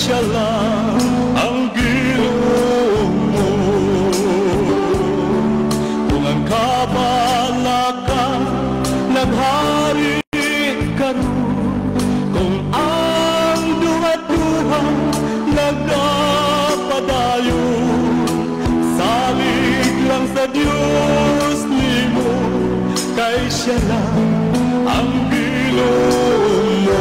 siya lang ang Ginoo mo. Kung ang kabalaka naghari karon, kung ang duha-duha nagapadayon, salig lang sa Dios nimo, kay siya lang ang Ginoo mo.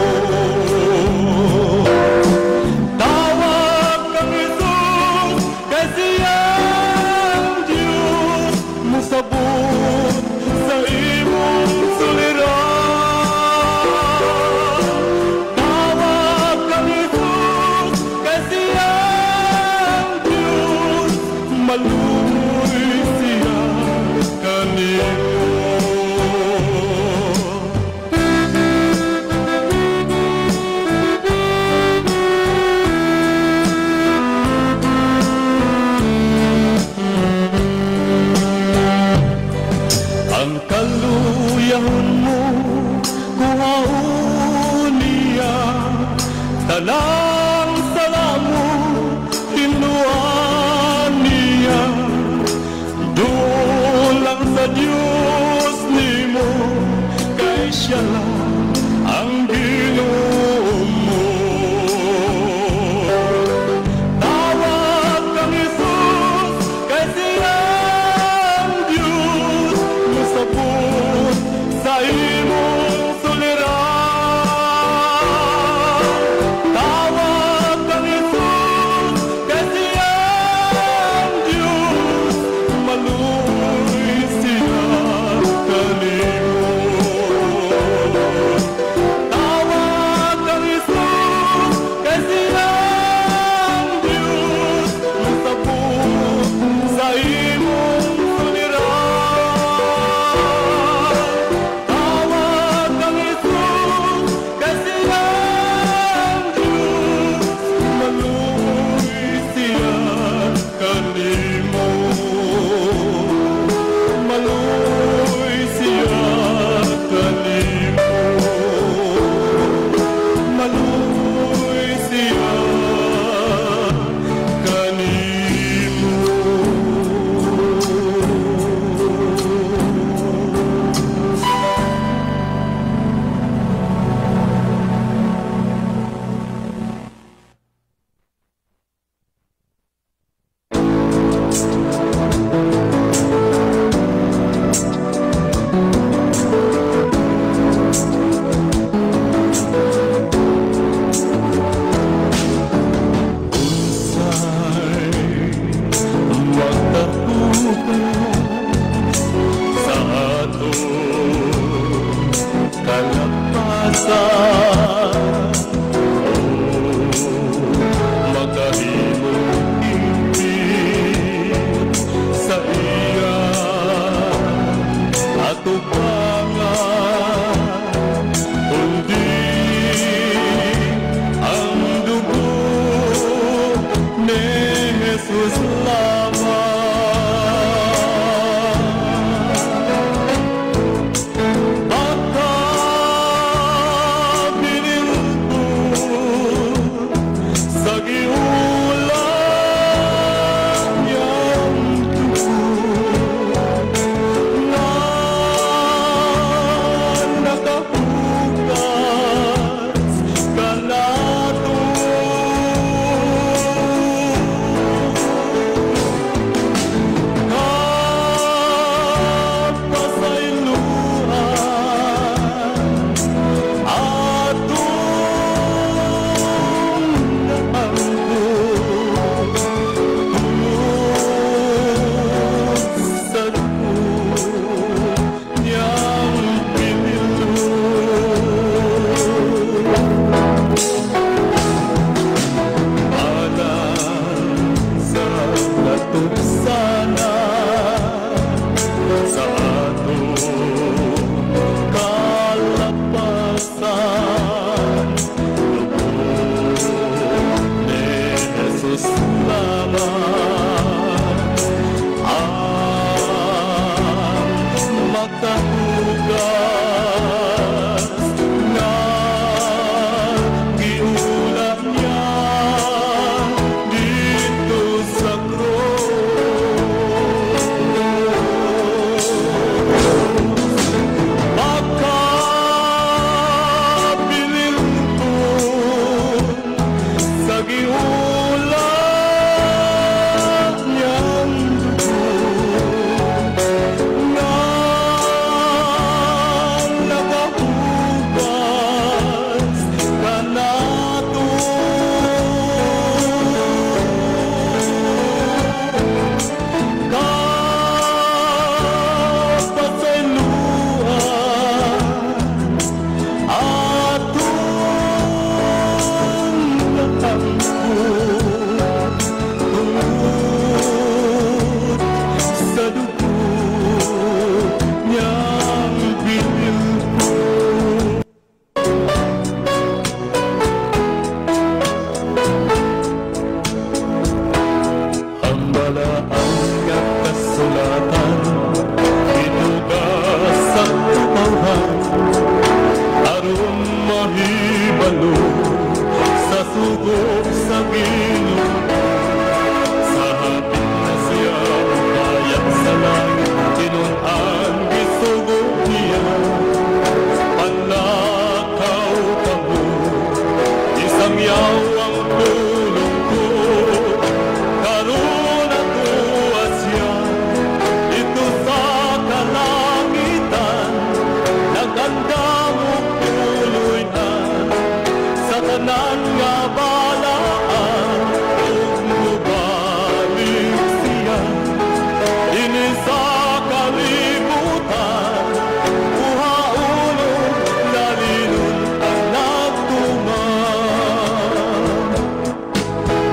Tawag kang Jesus, kay siyang Diyos musabot sa imong suliran. Tawag kang Jesus, kay siyang Diyos maluoy siya kanimo. Ang kaluyahon mo kuhaon niya, tanang sala mo tinuan niya. Doon lang sa Diyos nimo, kay siya lang ang Ginoo mo. Tawag kang Jesus, kay siyang Diyos musabot sa imong suliran. Tawag Yaw ang tulong ko, karon ako asya, ito sa kalangitan, nagandamok tuloy na, sa tanan nga balaan, ug mubalik siya, ini sa kalibutan, uhaulong lalinon ang nagtuman.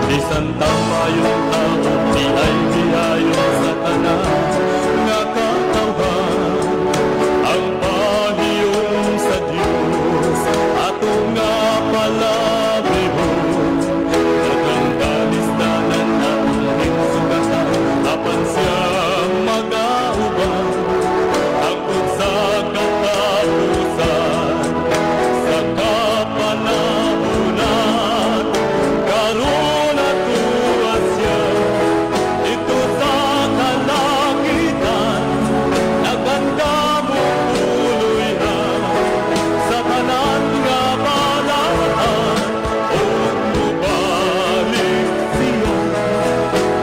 Bisan tamayong tao, di ay dihayon sa tanan nga katawan, ang pagiyong sa Diyos ato nga palabihon. Daghang kalisdanan atong hinsugatan, apan siya magauban hangtod sa katapusan, sa kapanahunan. Karon ato asya, ito sa kalangitan, nagandamok tuloy na, sa tanan nga balaan, ug mubalik siya,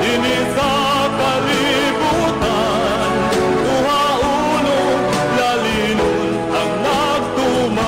dinhi sa kalibutan, uhaulong lalinon ang nagtuman.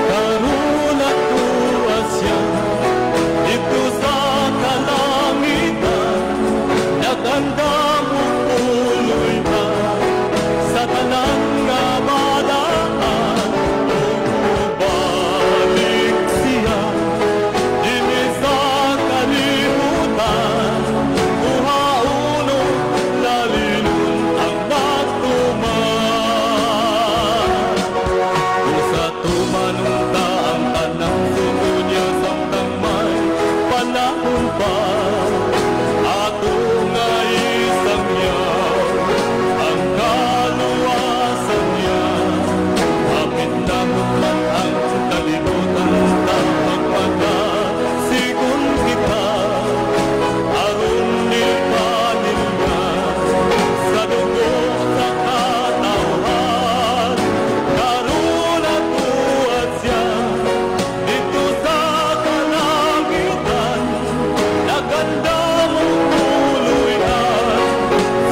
Karon ako asya, ito sa kalangitan, nagandamok tuloy na, sa tanan nga balaan, ug mubalik siya, dinhi sa kalibutan, uhaulong lalinon ang nagtuman. Kung sa tumanunta ang tanang sumunya samtang may panahon pa, ato nga isang yaw ang kaluwasan niya. Hapit na man ang kalibutan, magpagasigon kita, aron ipanin niya sa dugo sa katawhan. Karon ako asya, dito sa kalangitan, nagandamok tuloy na,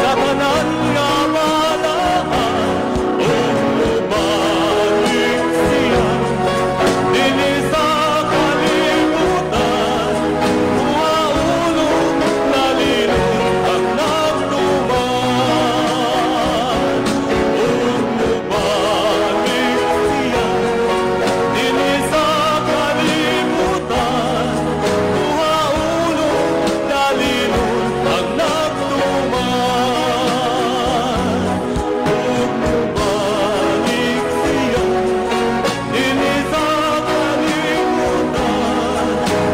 sa tanan nga balaan, ug mubalik siya, dinhi sa kalibutan, uhaulong lalinon ang nagtuman. Ug mubalik siya, dinhi sa kalibutan, uhaulong lalinon ang nagtuman. Ug mubalik siya, dinhi sa kalibutan,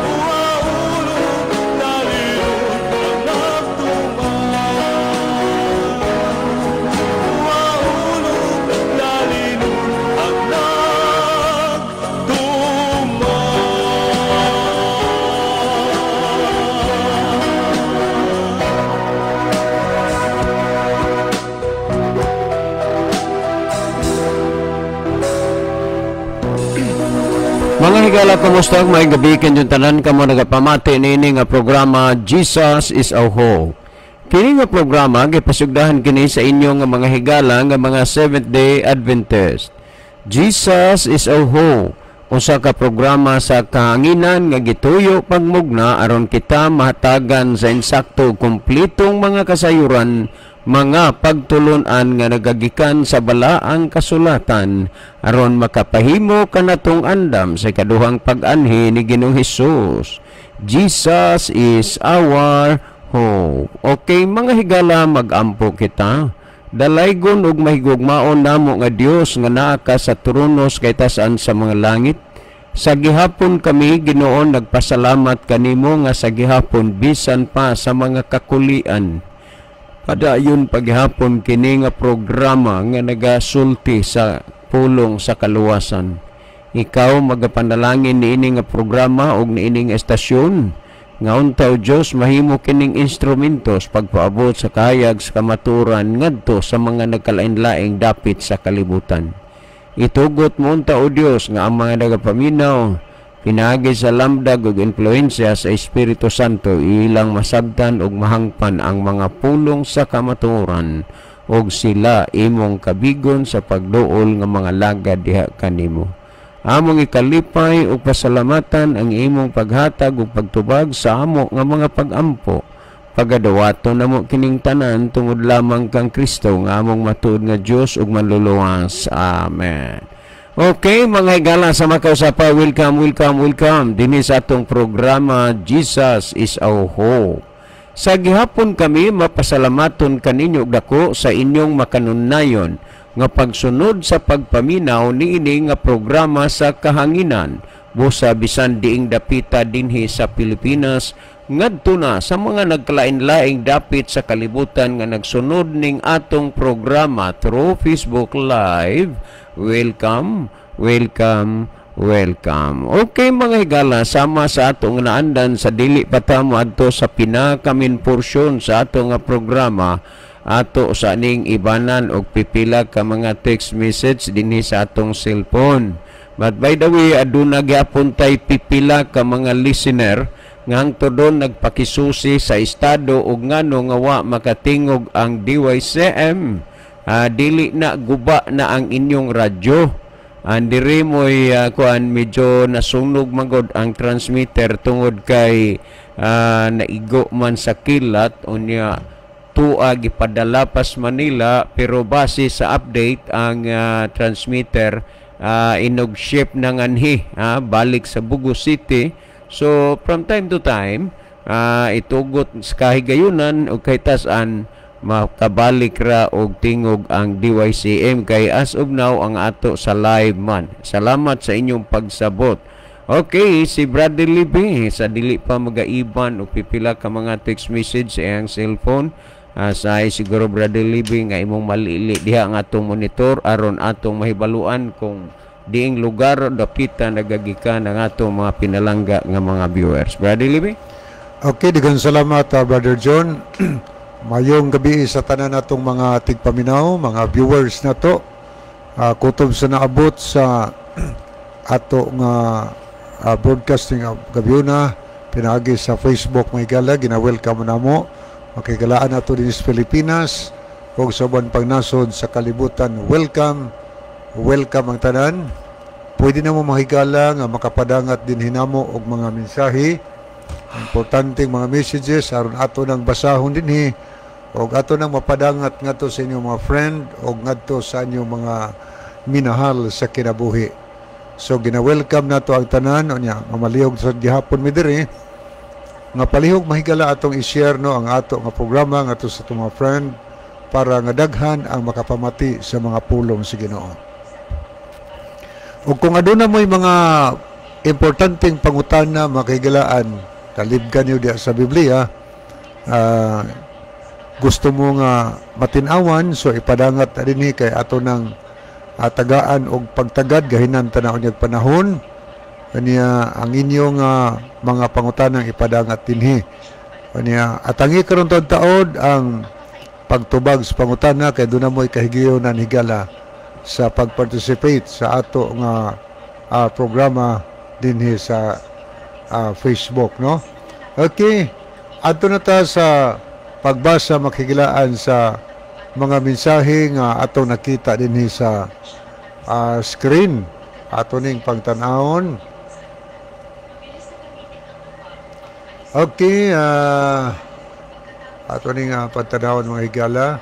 uhaulong lalinon ang nagtuman. Uhaulong lalinon ang Mga higala, kumusta? May gabi kanyang tanan kamo nagapamati nini nga programa Jesus is our Hope. Kini nga programa gipasugdahan kini sa inyo nga mga higala nga mga Seventh-day Adventist. Jesus is our Hope, usa ka programa sa kahanginan nga gituyo pagmugna aron kita mahatagan sa insakto kumpletong mga kasayuran, mga pagtulunan nga nagagikan sa balaang kasulatan aron makapahimo kanatong andam sa kaduhang pag-anhi ni Ginoong Hesus. Jesus is our hope. Okay, mga higala, mag-ampo kita. Dalaygon ug mahigugmaon namo nga Dios nga naa ka sa tronos kay tasan sa mga langit. Sa gihapon kami Ginoo nagpasalamat kanimo nga sa gihapon bisan pa sa mga kakulian. Padayon paghapon kini nga programa nga nagasulti sa pulong sa kaluwasan. Ikaw magapanalangin niini nga programa og niining estasyon. Nga unta o Diyos mahimo kining instrumentos pagpaabot sa kahayag sa kamaturan ngadto sa mga nagkalain-laing dapit sa kalibutan. Itugot mo unta o Diyos nga ang mga nagapaminaw pinagi sa lamdag ug influensya sa Espiritu Santo ilang masabtan ug mahangpan ang mga pulong sa kamaturan ug sila imong kabigon sa pagduol nga mga lagad diha kanimo. Among ikalipay ug pasalamatan ang imong paghatag ug pagtubag sa amo nga mga pagampo. Pagadawaton namo kining tanan tungod lamang kang Kristo nga among matuod nga Dios ug manluluwas. Amen. Okay, mga higala sa makausapa, welcome dinhi sa atong programa Jesus is our hope. Sa gihapon kami mapasalamaton kaninyo dako sa inyong makanunayon nga pagsunod sa pagpaminaw niini nga programa sa kahanginan busa bisan diing dapita dinhi sa Pilipinas ngadto na sa mga nagkalain-laing dapit sa kalibutan nga nagsunod ning atong programa through Facebook Live. Welcome. Okay mga higala, sama sa atong naandan sa dili patamo adto sa pinakamin porsyon sa atong programa ato sa ning ibanan og pipila ka mga text message dinhi sa atong cellphone. But by the way, aduna gyapon tay pipila ka mga listener nga hangtodon nagpakisusi sa estado ug ngano nga wa makatingog ang DYCM. Dili na guba na ang inyong radyo. Diri mo'y kuan medyo nasunog magod ang transmitter tungod kay naigo man sa kilat unya tua gipadala pas Manila pero base sa update ang transmitter inog ship ng anhi balik sa Bugo City. So from time to time itugot sa kahigayunan o kay tasan makabalik ra og tingog ang DYCM kay as of now ang ato sa live man. Salamat sa inyong pagsabot. Okay, si Brother Libby sa dili pa magaiban o pipila ka mga text message sa iyang cellphone. Sa siguro Brother Libby nga imong malili diha ang atong monitor aron atong mahibaluan kung diing lugar dapita nagagikan ang atong mga pinalangga nga mga viewers. Brother Libby? Okay, daghang salamat Brother John. Mayong gabi sa tanan natong mga tigpaminaw, mga viewers na to. Kutob sa naabot sa ato nga broadcasting gabi na pinagi sa Facebook may gala gina-welcome namo. Makigalaan nato din sa Pilipinas ug sa ubang pangnasod sa kalibutan. Welcome ang tanan. Pwede na mo mahigala nga makapadangat din hinamo og mga mensahe. Importanteng mga messages aron ato nang basahon dinhi og ato nang mapadangat ngadto sa inyong mga friend og ngadto sa inyong mga minahal sa kinabuhi. So gina-welcome nato ang tanan unya mamalihog sa gihapon mi diri nga palihog mahigala atong i-share no ang ato nga programa ngadto sa atong mga friend para nga daghan ang makapamati sa mga pulong sa Ginoo. Ug kung aduna mo'y mga importanteng pangutana makahigalaan kalibgan niyo diya sa Biblia, gusto mo nga matinawan, so ipadangat na din kay ato ng tagaan o pagtagad gahinan tanaw niyag panahon kaniya ang inyong mga pangutanang ipadangat dinhi kaniya atangi karon taod ang pagtubag sa pangutana kay doon na mo'y kahigayonan higala sa pag-participate sa ato nga programa dinhi sa Facebook, no? Okay, ato na ta sa pagbasa makikilaan sa mga mensahe nga ato nakita dinhi sa screen ato ning pagtan-awon. Okay, ato ning pagtan-awon mga higala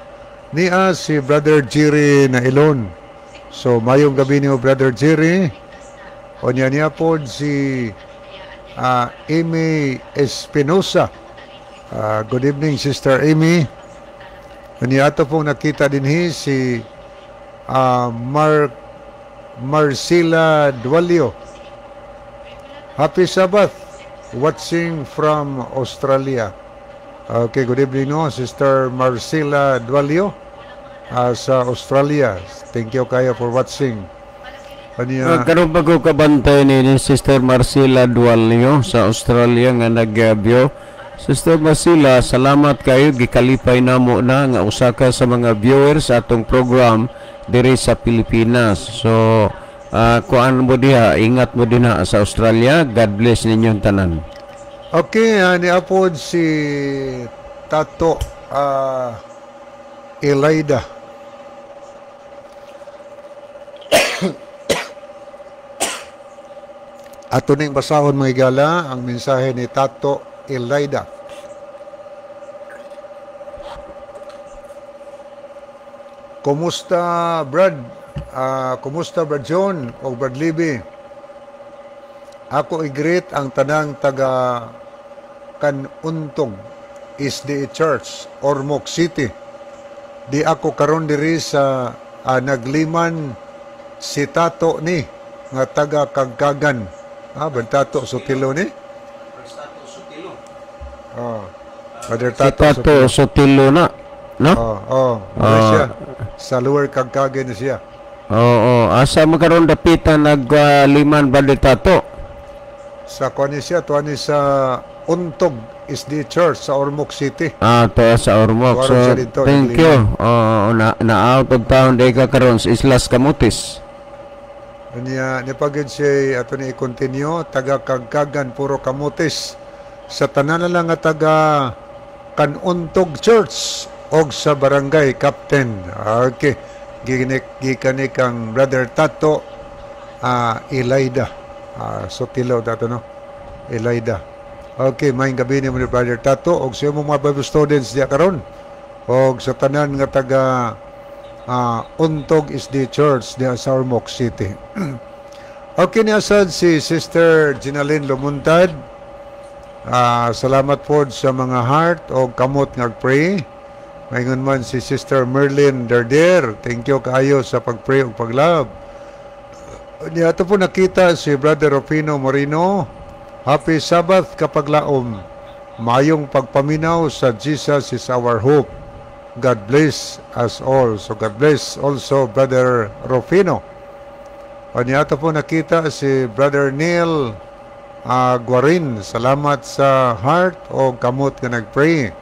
niya si Brother Jerry na Ilon. So mayong gabi niyo Brother Jerry. O niya po si Amy Espinosa. Good evening, Sister Amy. Niya ito pong nakita din si Marcela Dualio. Happy Sabbath. Watching from Australia. Okay, good evening no, Sister Marcela Dualio sa Australia. Thank you kayo for watching. Karon pa ko kabantay ni Sister Marcela Dualio sa Australia nga nag-view. Sister Marcela, salamat kayo, gikalipay namo na nga usa ka sa mga viewers sa atong program diri sa Pilipinas. So kuan mo diha, ingat mo din sa Australia. God bless ninyong tanan. Okay, niapod si Tato Elaida. Ato ning basahon mga igala ang mensahe ni Tato Elaida. Kumusta Brad? Kumusta Brad John o Brad Libby? Ako i-greet ang tanang taga Kanuntog SDA Church, Ormoc City. Di ako karon diri sa nagliman si Tato ni nga taga Kagkagan. Brad Tato Sotilo ni? Tato Sotilo. Brother Si Tato Sotilo na, no? Siya. Sa Lower Kagkagan na siya. Oo, asa magkaroon dapitan nagliman Brother Tato? Sa kuani siya, tuani sa Untog SD Church sa Ormoc City. To sa Ormoc. So, Tuwaron siya dito, thank you. Na out of town day ka karon sa Islas Camotes. Nipagid siya ato ni i-continue taga Kagkagan puro Camotes sa tanan na lang nga taga Kanuntog Church og sa barangay Captain. Okay. Gikanik kang Brother Tato Elaida. Sotilo dato no. Elaida. Okay, maayong gabi ni mo ni Brother Tato og sa mga Bible students diya karon og sa tanan nga taga Untog SD Church diya sa Ormoc City. Okay, niasad si Sister Ginaline Lumuntad. Salamat po sa mga heart o kamot ngag-pray. Mayngon man si Sister Merlin Darder. Thank you kaayo sa pag-pray o pag-love. Niyato po nakita si Brother Rufino Moreno. Happy Sabbath kapaglaom. Mayong pagpaminaw sa Jesus is our hope. God bless us all. So God bless also Brother Rufino. Niyato po nakita si Brother Neil Guarin. Salamat sa heart o kamot nga nag-pray.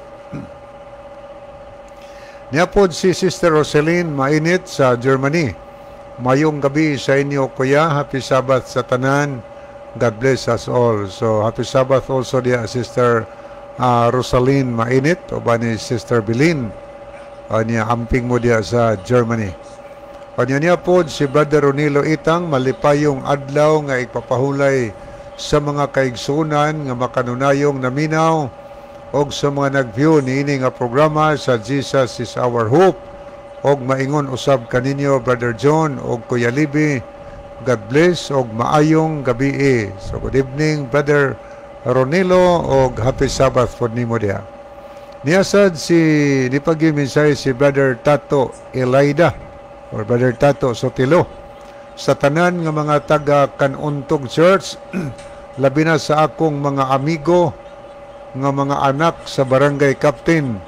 Niapod si Sister Roseline Mainit sa Germany. Mayong gabi sa inyo kuya. Happy Sabbath sa tanan. God bless us all. So happy Sabbath also dia Sister Rosaline Mainit o ba ni Sister Bilin. Niya amping mo dia sa Germany. Niya po si Brother Ronilo Itang malipayong adlaw nga ipapahulay sa mga kaigsunan nga makanunayong naminaw og sa mga nag-view niini nga programa sa Jesus is our hope og maingon usab kaninyo Brother John og Kuya Libby. God bless og maayong gabi. So good evening Brother Ronilo og happy Sabbath po nimo diha. Niasad si dipag-mensahe si Brother Tato Elaida or Brother Tato Sotilo sa tanan nga mga taga Kanuntog Church labi na sa akong mga amigo nga mga anak sa barangay Captain.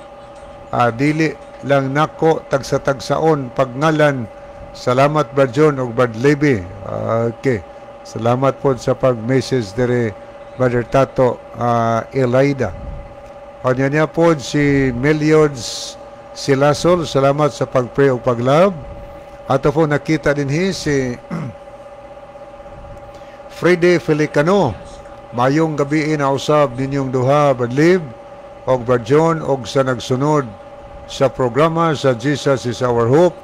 Dili lang nako tagsa-tagsaon pagngalan. Salamat Brad John o Brad Levy. Okay. Salamat po sa pag-message dire Brother Tato Elaida. Kanya niya po si Meliods Silasol. Salamat sa pag-pray o pag-love. Ato po nakita din si Freddy Felicano. Mayong gabi na usab ninyong duha Brad Liv o Brad John o sa nagsunod sa programa sa Jesus is our hope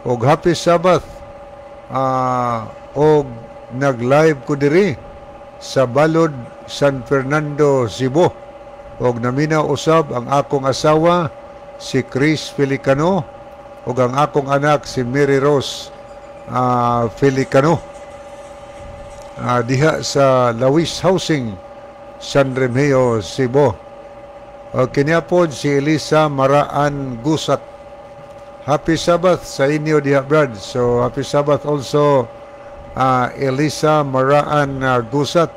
og happy Sabbath og nag-live ko diri sa Balod, San Fernando, Cebu og naminaw usab ang akong asawa si Chris Felicano og ang akong anak si Mary Rose Felicano diha sa Lawis Housing, San Remigio, Cebu. Kiniapod si Elisa Maraan Gusat. Happy Sabbath sa inyo diha Brad. So happy Sabbath also Elisa Maraan Gusat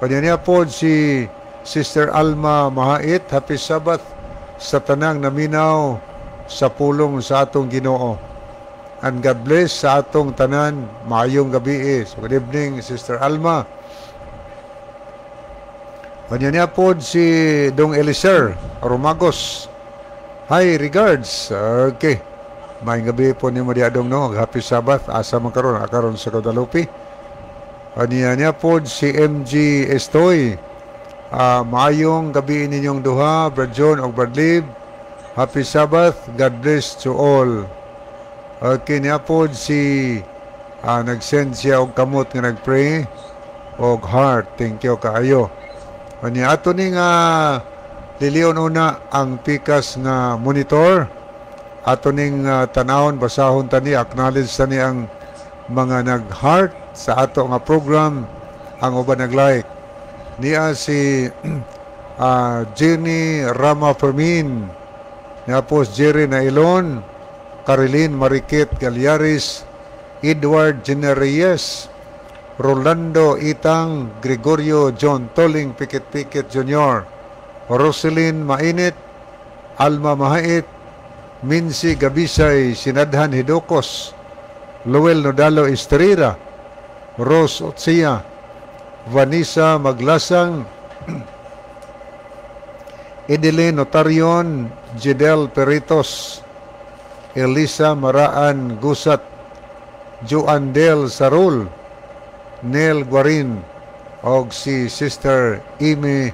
Kanya niya po si Sister Alma Mahait, happy Sabbath sa tanang naminaw sa pulong sa atong Ginoo. And God bless sa atong tanan, maayong gabi. So, good evening, Sister Alma. Kanya niya po si Dong Eliser Romagos. Hi, regards. Okay. Maayong gabi po ni Maria Dong, no? Happy Sabbath. Asa man karon sa Guadalupe. Kanya niya po si MG Estoy. Maayong gabi ninyong duha, Brad John o Brad Lib. Happy Sabbath. God bless to all. Okay, niya po si nag-send siya og kamot nga nag-pray og heart. Thank you kaayo. Kanya ato ni nga lilion una ang pikas nga monitor. Ato ning tanawon, basahon tani, acknowledge tani ang mga nag-heart sa ato nga program, ang uban nag-like. Niya si Jenny Rama Fermin, niya po si Jerry Nailon, Caroline Marikit Galyaris, Edward Genereyes, Rolando Itang, Gregorio John Toling Pikit-Pikit Jr., Roselyn Mainit, Alma Mahait, Minsi Gabisay Sinadhan Hidokos, Luel Nodalo Estrera, Rose Otsia, Vanessa Maglasang, Edeline Notarion, Jidel Peritos, Elisa Maraan Gusat, Joandel Sarul, Nel Guarin, og si Sister Amy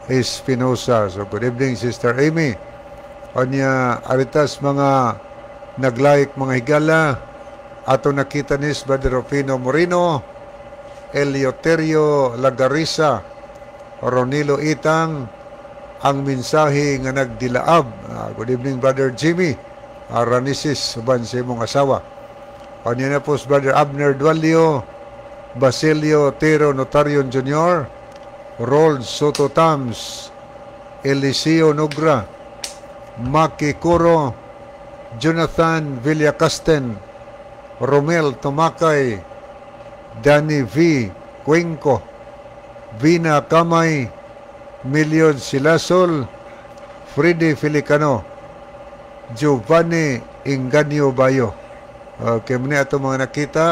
Espinosa. So good evening, Sister Amy. Anya aritas mga nag-like, mga higala, ato nakita ni Brother Rufino Moreno, Eleuterio Lagarisa, Ronilo Itang, ang mensahe nga nagdilaab. Good evening, Brother Jimmy Ranisis, uban sa imong asawa. Anya na po si Brother Abner Dualio, Basilio Tero Notarion Jr., Rold Soto Tams, Eliseo Nugra, Maki Coro, Jonathan Villacasten, Romel Tumakay, Danny V. Cuenco, Vina Kamay, Milion Silasol, Freddy Filicano, Giovanni Inganyo Bayo. Okay, muna ito mga nakita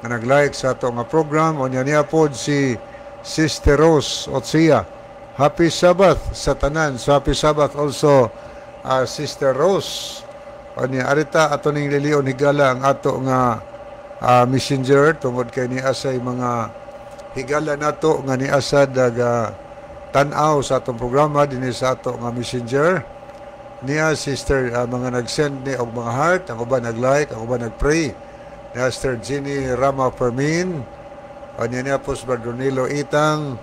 na nag-like sa ito nga program. O niya po si Sister Rose Otsia. Happy Sabbath sa tanan. So happy Sabbath also Sister Rose. O niya arita ato ning lilion higala ang ato nga messenger tungod kay ni asay mga higala nato nga ni asa daga tan-aw sa atong programa dinhi sa ato nga messenger. Niya Sister mga nag-send ni og mga heart, ang uban nag-like, ang uban nag-pray. Niya Sister Jenny Rama Fermin, o niya po si Badronilo Itang,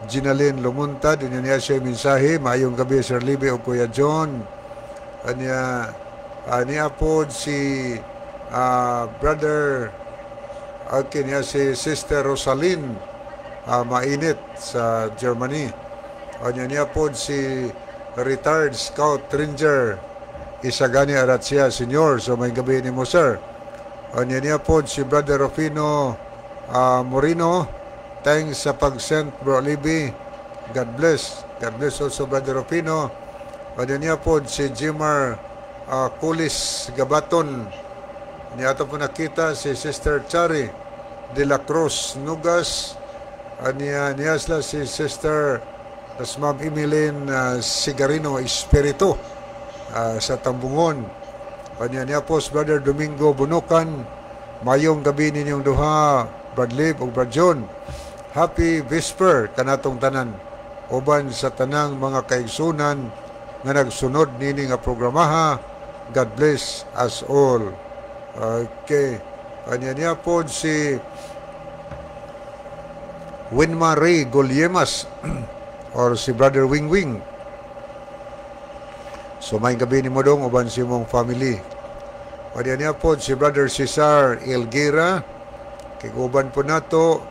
Ginalyn Lumunta, niya siya mensahe, maayong gabi Sir Libby o Kuya John. Niya po si Brother, okay, niya si Sister Rosalyn Mainit sa Germany. O niya po si retired Scout Ranger Isagani Aratzia Senior. So may gabi ni mo, sir. O niya po si Brother Rufino Moreno. Thanks sa pag-send, Bro Libby. God bless. God bless also Brother Rufino. O niya po si Jimar Kulis Gabaton. Niya ito po nakita si Sister Chari de la Cruz Nugas. Niya sila si Sister Ma'am Emeline Sigarino Espiritu sa Tambungon. Niya po si Brother Domingo Bunukan. Mayong gabi ninyong duha, Brad Lib o Brad John. Happy Vesper kanatong tanan. Uban sa tanang mga kaigsunan nga nagsunod nini nga programaha. God bless us all. Okay. Niya po si Winma Ray Golyemas or si Brother Wing Wing. So may gabi ni mo dong uban si mong family. O niya po si Brother Cesar Elguera. Kiguban po nato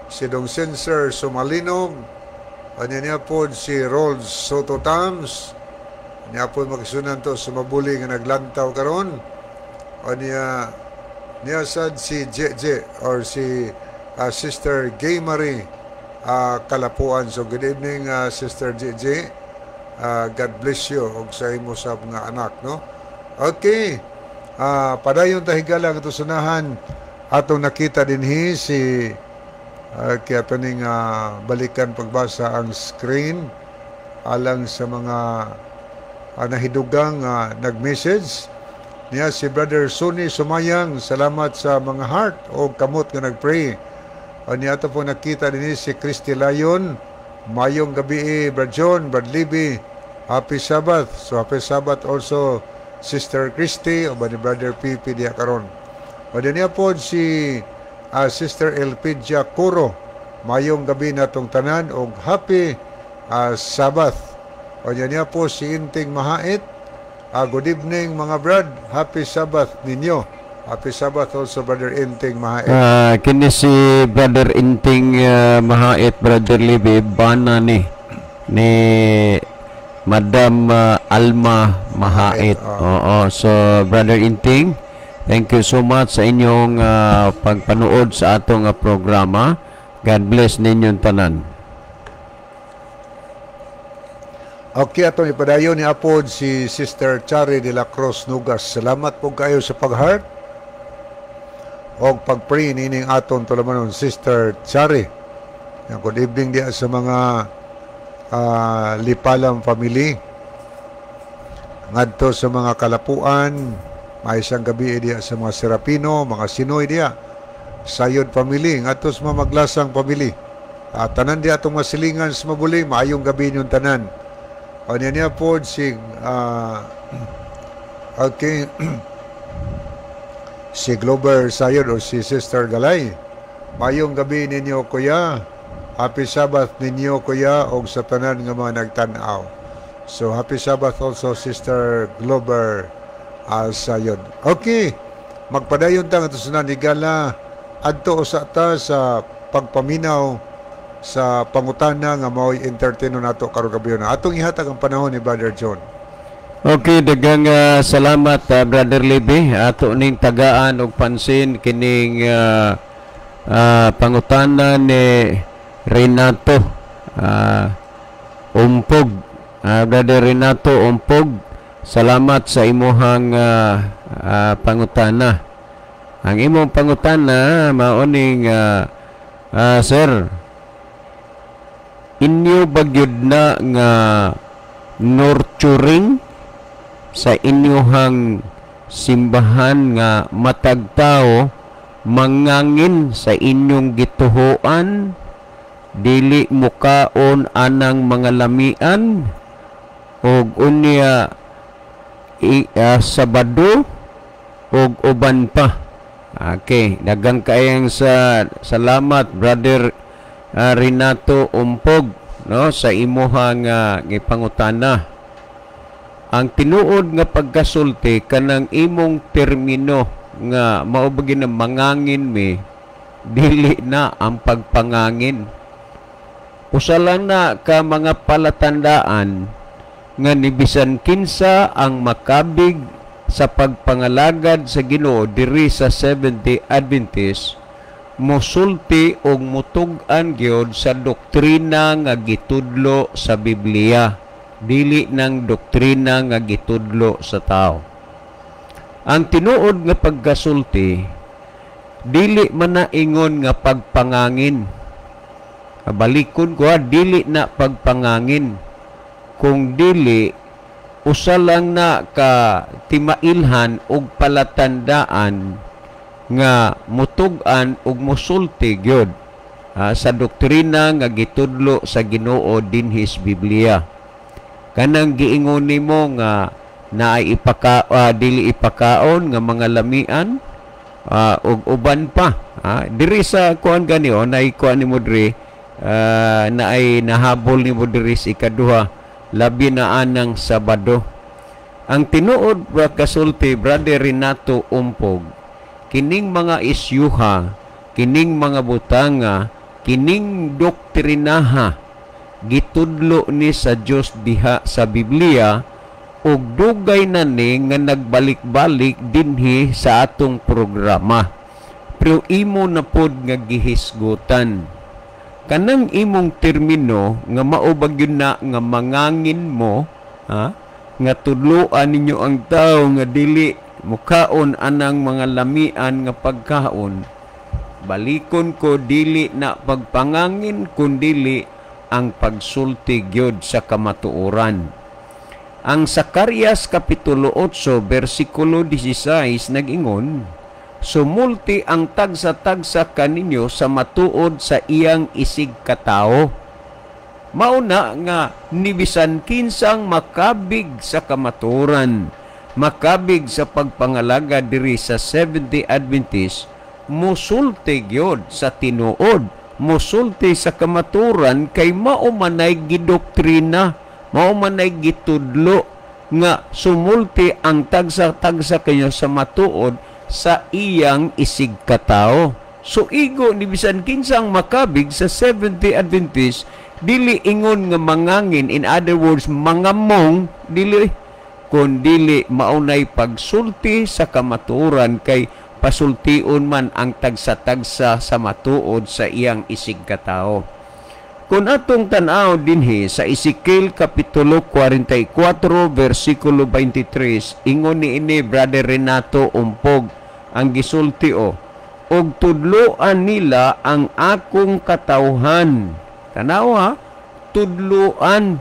si Dong Sensor Sumalinog. O niya po si Rolls Soto Tams. Niya po magsunan to sa mabuli nga naglantaw karon. O niya sad si JJ or si Sister Gay Marie kalapuan. So good evening, Sister JJ. God bless you og sa imo sa mga anak, no? Okay. Padayon ta higala ito sunahan atong nakita dinhi si kaya ito ning balikan pagbasa ang screen alang sa mga nahidugang nag-message niya si Brother Sonny Sumayang. Salamat sa mga heart o kamot nga nag-pray. O niya ito po nakita din si Christy Layon. Mayong gabi, Brad John, Brad Libby. Happy Sabbath. So happy Sabbath also Sister Christy o ba ni Brother Pipi diya karon. O niya po si Sister Elpidia Curo. Mayong gabi natong tanan o happy Sabbath. O niya po si Inting Mahait. Good evening mga brad. Happy Sabbath ninyo. Happy Sabbath also Brother Inting Mahait. Kini si Brother Inting Mahait, Brother Libby, bana ni Madam Alma Mahait. Oo. So Brother Inting, thank you so much sa inyong pagpanood sa atong programa. God bless ninyong tanan. Okay, atong ipadayon ni apod si Sister Chari de la Cruz Nugas. Salamat po kayo sa pag-heart o pag-pray nining aton tulamanon, Sister Chari. Good evening dia sa mga Lipalam family. Ngadto sa mga Kalapuan, may isang gabi dia sa mga Serapino, mga Sinoy dia. Sayod family, ngadto sa mga Maglasang family. Tanan dia atong masilingan sa mabuli, maayong gabi yung tanan. O niya po si okay si Glover Sayod o si Sister Galay. Mayong gabi ninyo kuya. Happy Sabbath ninyo kuya o sa tanan nga mga nagtanaw. So happy Sabbath also Sister Glover Sayod. Okay. Magpadayon ta nga sunan ni Gala adto sa ta sa pagpaminaw sa pangutana nga mao'y entertaino nato karon gabi na. Atong ihatag ang panahon ni Brother John. Okay, daghang salamat Brother Libby. Ato ning tagaan og pansin kining pangutana ni Renato Umpog. Brother Renato Umpog, salamat sa imuhang pangutana. Ang imong pangutana maoning sir, inyo bagyod na nga nurturing sa inyohang simbahan nga matag tao mangangin sa inyong gituhoan, dili mukaon anang mga lamian og unya Sabado og uban pa. Okay, daghang kaayang salamat Brother Renato Umpog, no, sa imuhang gipangutana. Ang tinuod nga pagkasulti kanang imong termino nga mao ba na mangangin mi, dili na ang pagpangangin. Usa lang na ka mga palatandaan nga ni bisan kinsa ang makabig sa pagpangalagad sa Ginoo diri sa Seventh-day Adventist, mosulti og mutug-an gyud sa doktrina nga gitudlo sa Biblia, dili nang doktrina nga gitudlo sa tao. Ang tinuod nga pagkasulti dili man na ingon nga pagpangangin. Balikon ko, dili na pagpangangin. Kung dili, usa lang na ka timailhan og palatandaan nga mutug-an og mosulti gyud sa doktrina nga gitudlo sa Ginoo dinhi sa Biblia. Kanang giingon nimo nga naay dili ipakaon nga mga lamian og uban pa. Diri sa kuan gani naay kuan nimo diri naay nahabol nimo diri sa ikaduha labi na anang Sabado. Ang tinuod kasulti Brother Renato Umpog, kining mga isyuha, kining mga butanga, kining doktrinaha gitudlo ni sa Dios diha sa Biblia ug dugay na ni nga nagbalik-balik dinhi sa atong programa. Pero imo na pod nga gihisgutan kanang imong termino nga maubag yun na nga mangangin mo, nga tudloan ninyo ang tao nga dili mukaon anang mga lamian nga pagkaon, balikon ko dili na pagpangangin kundili ang pagsulti gyud sa kamatuoran. Ang Zacarias Kapitulo 8 versikulo 16 nag-ingon, sumulti ang tagsa-tagsa kaninyo sa matuod sa iyang isig katao. Mauna nga nibisan kinsang makabig sa kamatuoran, makabig sa pagpangalaga diri sa Seventh-day Adventist, musulti gyud sa tinuod, musulti sa kamatuoran kay maumanay gidoktrina, maumanay gitudlo nga sumulti ang tagsa-tagsa kanyo sa matuod sa iyang isig katao. So igo ni bisan kinsang makabig sa Seventh-day Adventist, dili ingon nga mangangin, in other words mangamong, dili kundili maunay pagsulti sa kamatuoran kay pasultion man ang tagsa-tagsa sa matuod sa iyang isig katao. Kung atong tan-aw dinhi sa Ezekiel Kapitulo 44 versikulo 23, ingon ni ini Brother Renato Umpog ang gisulti og tudloan nila ang akong katawhan. Tanaw ha, tudloan.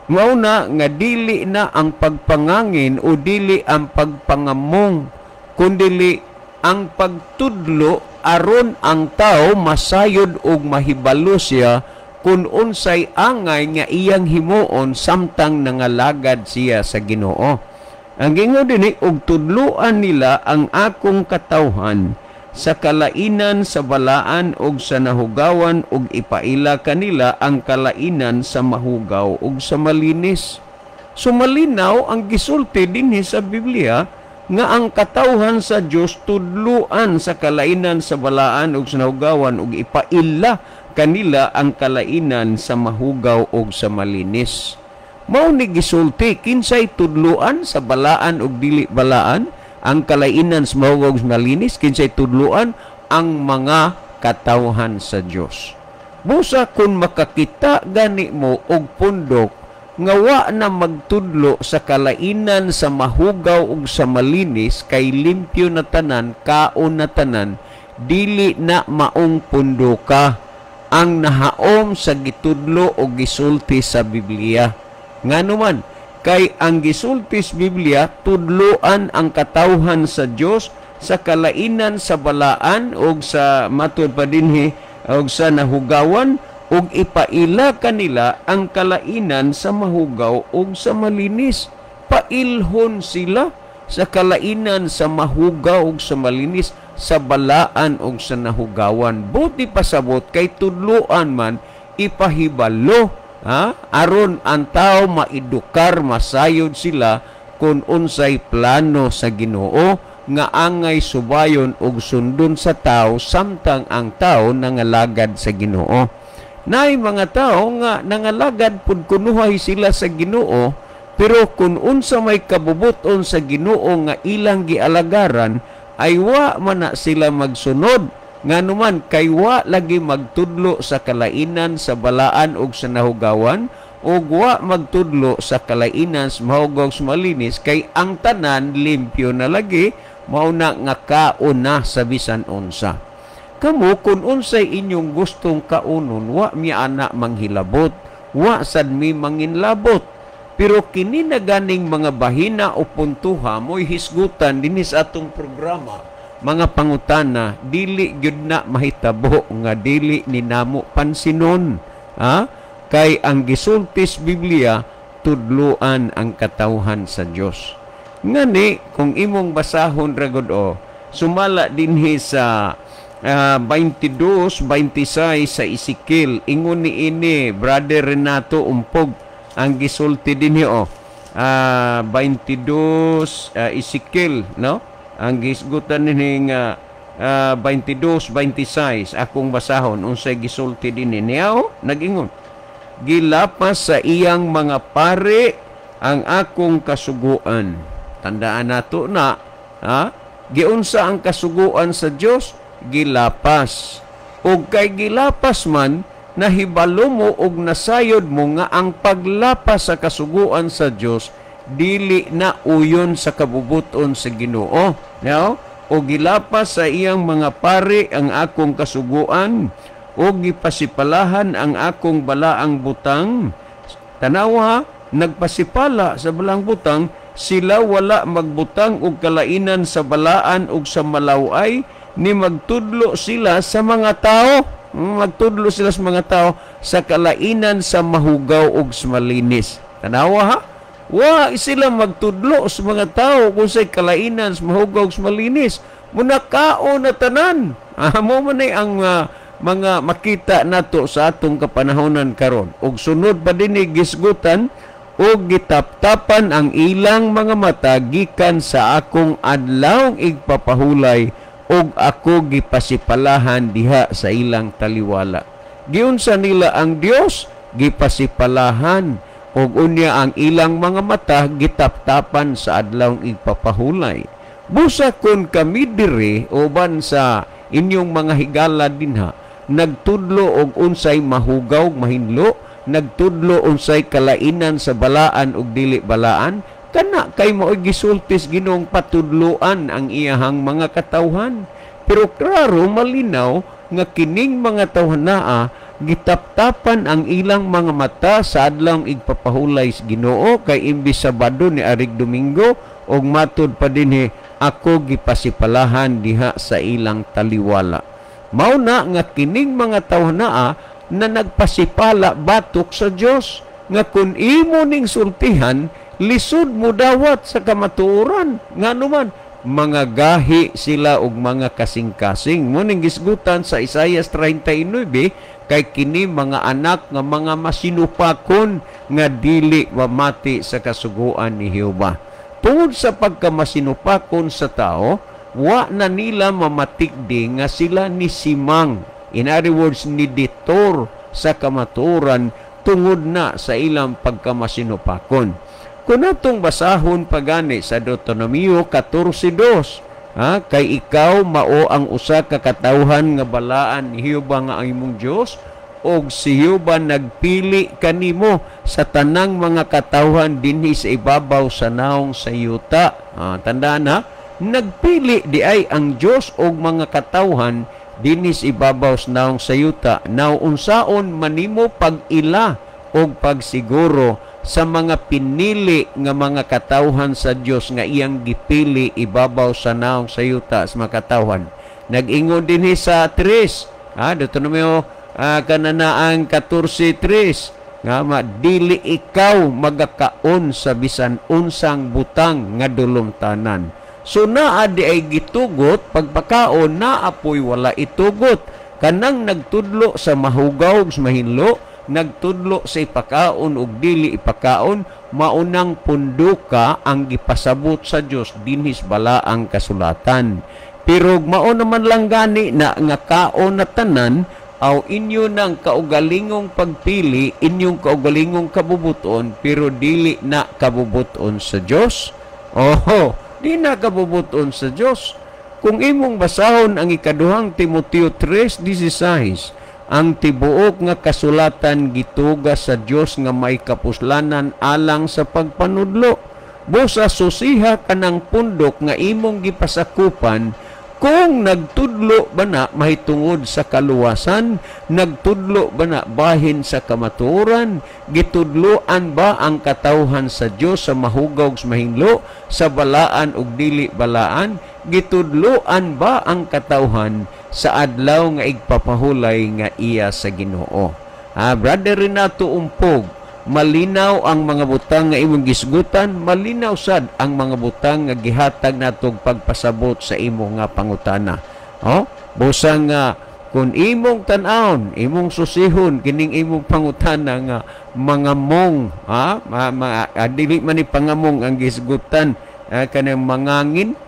Mauna nga dili na ang pagpangangin o dili ang pagpangamong, kundili ang pagtudlo aron ang tao masayod og mahibalo siya kung unsay angay nga iyang himuon samtang nangalagad siya sa Ginoo. Ang gingon dinhi og tudloan nila ang akong katawhan sa kalainan sa balaan ug sa nahugawan ug ipaila kanila ang kalainan sa mahugaw ug sa malinis. So malinaw ang gisulti dinhi sa Biblia nga ang katawhan sa Dios tudluan sa kalainan sa balaan ug sa nahugawan ug ipaila kanila ang kalainan sa mahugaw ug sa malinis. Mao ni gisulti kinsay tudluan sa balaan ug dili balaan, ang kalainan sa mahugaw ug malinis, kinsay tudluan ang mga katawhan sa Dios. Busa kun makakita gani mo og pundok nga wa na magtudlo sa kalainan sa mahugaw ug sa malinis, kay limpyo na tanan, kaon na tanan, dili na maong pundoka ang nahaom sa gitudlo o gisulti sa Biblia. Nganuman, kay ang gisulti sa Biblia, tudloan ang katawhan sa Dios sa kalainan sa balaan o sa matud pa dinhi o sa nahugawan ug ipaila kanila ang kalainan sa mahugaw ug sa malinis. Pailhon sila sa kalainan sa mahugaw ug sa malinis, sa balaan ug sa nahugawan. Buti pasabot kay tudloan man ipahibalo, aron ang tao maedukar, masayod sila kung unsay plano sa Ginoo nga angay subayon ug sundon sa tao samtang ang tao nangalagad sa Ginoo. Nay mga tao nga nangalagad pud kunuhay sila sa Ginoo, pero kung unsa may kabubuton sa Ginoo nga ilang gialagaran, ay wa man na sila magsunod. Nganuman kay wa lagi magtudlo sa kalainan sa balaan ug sa nahugawan, ug wa magtudlo sa kalainan sa mahugaw sa malinis, kay ang tanan limpyo na lagi, mauna nga kauna sa bisan unsa. Kamo kung unsay inyong gustong kaunon, wa mi ana manghilabot, wa sad mi manginlabot. Pero kini na ganing mga bahina o puntuha mo'y hisgutan dinis atong programa, mga pangutana, dili gyud na mahitabo nga dili ni namo pansinon. Kay ang gisultis Biblia, tudluan ang katawhan sa Dios. Ngani kung imong basahon ra gud sumala dinhi sa 22-26 sa Ezekiel, ingon ni ini Brother Renato Umpog ang gisulti dinhi 22 Ezekiel, no? Ang gisgutan ni nga 22-26 akong basahon unsay gisulti dinhi niya nag-ingon, gilapas sa iyang mga pare ang akong kasuguan. Tandaan nato na, giunsa ang kasuguan sa Dios, gilapas. Ug kay gilapas man, nahibalo mo og nasayod mo nga ang paglapas sa kasuguan sa Dios dili na uyon sa kabubuton sa Ginoo. No? O gilapas sa iyang mga pari ang akong kasuguan o gipasipalahan ang akong balaang butang. Tanawa, nagpasipala sa balaang butang, sila wala magbutang og kalainan sa balaan ug sa malaway, ni magtudlo sila sa mga tao. Magtudlo sila sa mga tao sa kalainan sa mahugaw ug sa malinis. Tanawa ha? Wa sila magtudlo sa mga tao kung sa'y kalainan sa mahugaw ug sa malinis. Munakao na tanan. Mo man ay ang mga makita nato sa atong kapanahonan karon. Ug sunod pa din gisgutan o gitaptapan ang ilang mga mata gikan sa akong adlawng igpapahulay og ako gipasipalahan diha sa ilang taliwala. Giunsa nila ang Dios gipasipalahan og unya ang ilang mga mata gitaptapan sa adlawng igpapahulay. Busa kon kami diri uban sa inyong mga higala dinha nagtudlo og unsay mahugaw mahinlo, nagtudlo unsay kalainan sa balaan ug dili balaan, kana kay mao'y gisultis Ginoong patudloan ang iyahang mga katawhan. Pero klaro malinaw nga kining mga tawhanaa gitaptapan ang ilang mga mata sa adlawng igpapahulay sa Ginoo kay imbis Sabado ni arig Domingo og matud pa dinhi ako gipasipalahan diha sa ilang taliwala. Mao na nga kining mga tawhanaa na nagpasipala batok sa Dios nga kun imo ning sultihan lisod mo dawat sa kamatuoran nga naman mga gahi sila og mga kasing-kasing. Muning gisgutan sa Isaias 39 kay kini mga anak nga mga masinupakon nga dili mamati sa kasuguan ni Jehova. Tungod sa pagkamasinupakon sa tao, wa na nila mamatikdi nga sila ni simang. In other words, ni ditor sa kamatuoran tungod na sa ilang pagkamasinupakon. Kung natong basahon pagani sa Deuteronomio 14:2, kay ikaw mao ang usa ka katawhan nga balaan ni Jehova nga ang imong Dios, og si Jehova nagpili kanimo sa tanang mga katawhan dinhi sa ibabaw sa naong sa yuta. Tandaan ha, nagpili di ay ang Dios og mga katawhan dinhi sa ibabaw sa naong sa yuta. Now unsaon manimo pag-ila og pagsiguro sa mga pinili nga mga katawhan sa Dios nga iyang gipili ibabaw sa naong sa yuta sa mga katawhan. Nag-ingon dinhi sa 3, Deuteronomio kananaang 14:3 nga dili ikaw magakaon sa bisan unsang butang nga dulumtanan. So naa di ay gitugot pagpakaon na apoy wala itugot. Kanang nagtudlo sa mahugaw sa mahinlo, nagtudlo sa ipakaon ug dili ipakaon, maunang punduka ang gipasabot sa Dios dinhis balaang kasulatan. Pero mao naman lang gani na nga kaon na tanan aw inyo nang kaugalingong pagpili, inyong kaugalingong kabubuton, pero dili na kabubuton sa Dios. Di na kabubuton sa Dios. Kung imong basahon ang ikaduhang Timoteo 3:16, ang tibuok nga kasulatan gituga sa Dios nga may kapuslanan alang sa pagpanudlo. Busa susiha kanang pundok nga imong gipasakupan kung nagtudlo ba na mahitungod sa kaluwasan, nagtudlo ba na bahin sa kamatuoran, gitudloan ba ang katawhan sa Dios sa mahugaw sa mahinlo, sa balaan ug dili balaan, gitudloan ba ang katawhan sa adlaw nga igpapahulay nga iya sa Ginoo. Brother Renato Umpog, malinaw ang mga butang nga imong gisgutan, malinaw sad ang mga butang nga gihatag natog pagpasabot sa imo nga pangutana. Busang nga kung imong tan-awon, imong susihon kining imong pangutana nga mga mong, dili man ni pangamong ang gisgutan, kanang mangangin,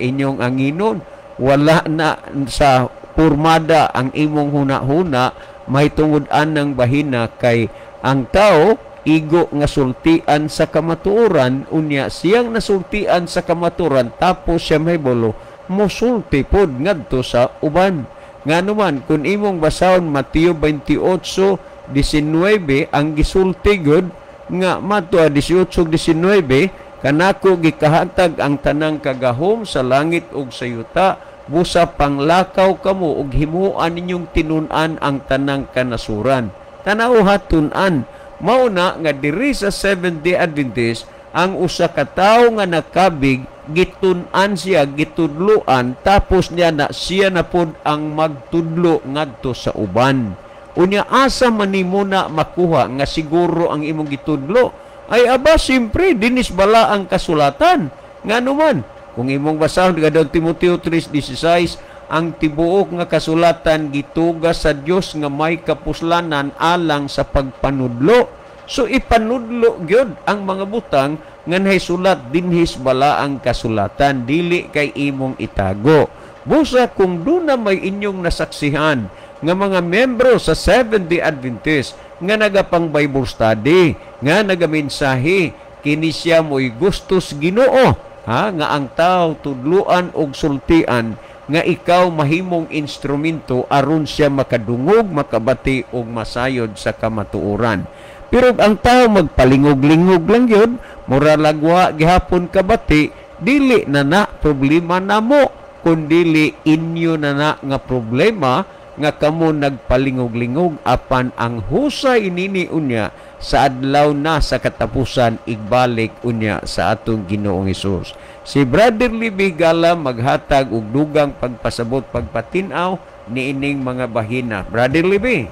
inyong anginon, wala na sa pormada ang imong huna-huna, mahitungod-an ng bahina kay ang tao igo nga sultian sa kamatuoran, unya siyang nasultian sa kamatuoran tapos siya mahibalo mosulti pod ngadto sa uban. Nga naman, kung imong basahon Mateo 28:19, ang gisulti gud nga mato 18:19, kanako gikahatag ang tanang kagahom sa langit ug sa yuta, busa panglakaw kamo ug himuan ninyong tinun-an ang tanang kanasuran. Tanaw hatun-an. Mauna nga diri sa Seventh-day Adventist, ang usa ka tawo nga nakabig, gitun-an siya, gitudloan, tapos niya na siya na pod ang magtudlo ngadto sa uban. Unya asa man nimo na makuha nga siguro ang imong gitudlo? Ay aba, simpre, dinis bala ang kasulatan. Nga naman, kung imong basahon kadtong Timoteo 3:16, ang tibuok nga kasulatan gitugas sa Dios nga may kapuslanan alang sa pagpanudlo. So ipanudlo gyud ang mga butang nga nahisulat dinhis bala ang kasulatan, dili kay imong itago. Busa kung doon na may inyong nasaksihan nga mga membro sa Seventh-day Adventist nga nagapang Bible study, nga nagamensahe, kini siya mo'y gustos Ginoo, nga ang tao tudluan og sultian, nga ikaw mahimong instrumento aron siya makadungog, makabati og masayod sa kamatuoran. Pero ang tao magpalingog-lingog lang yun, mura lagwa gihapon kabati, dili na problema namo, kundili inyo na nga problema nga kamo nagpalingog-lingog apan ang husay nini unya sa adlaw na sa katapusan igbalik unya sa atong Ginoong Hesus. Si Brother Libby Gala maghatag og dugang pagpasabot pagpatinaw niining mga bahina. Brother Libby.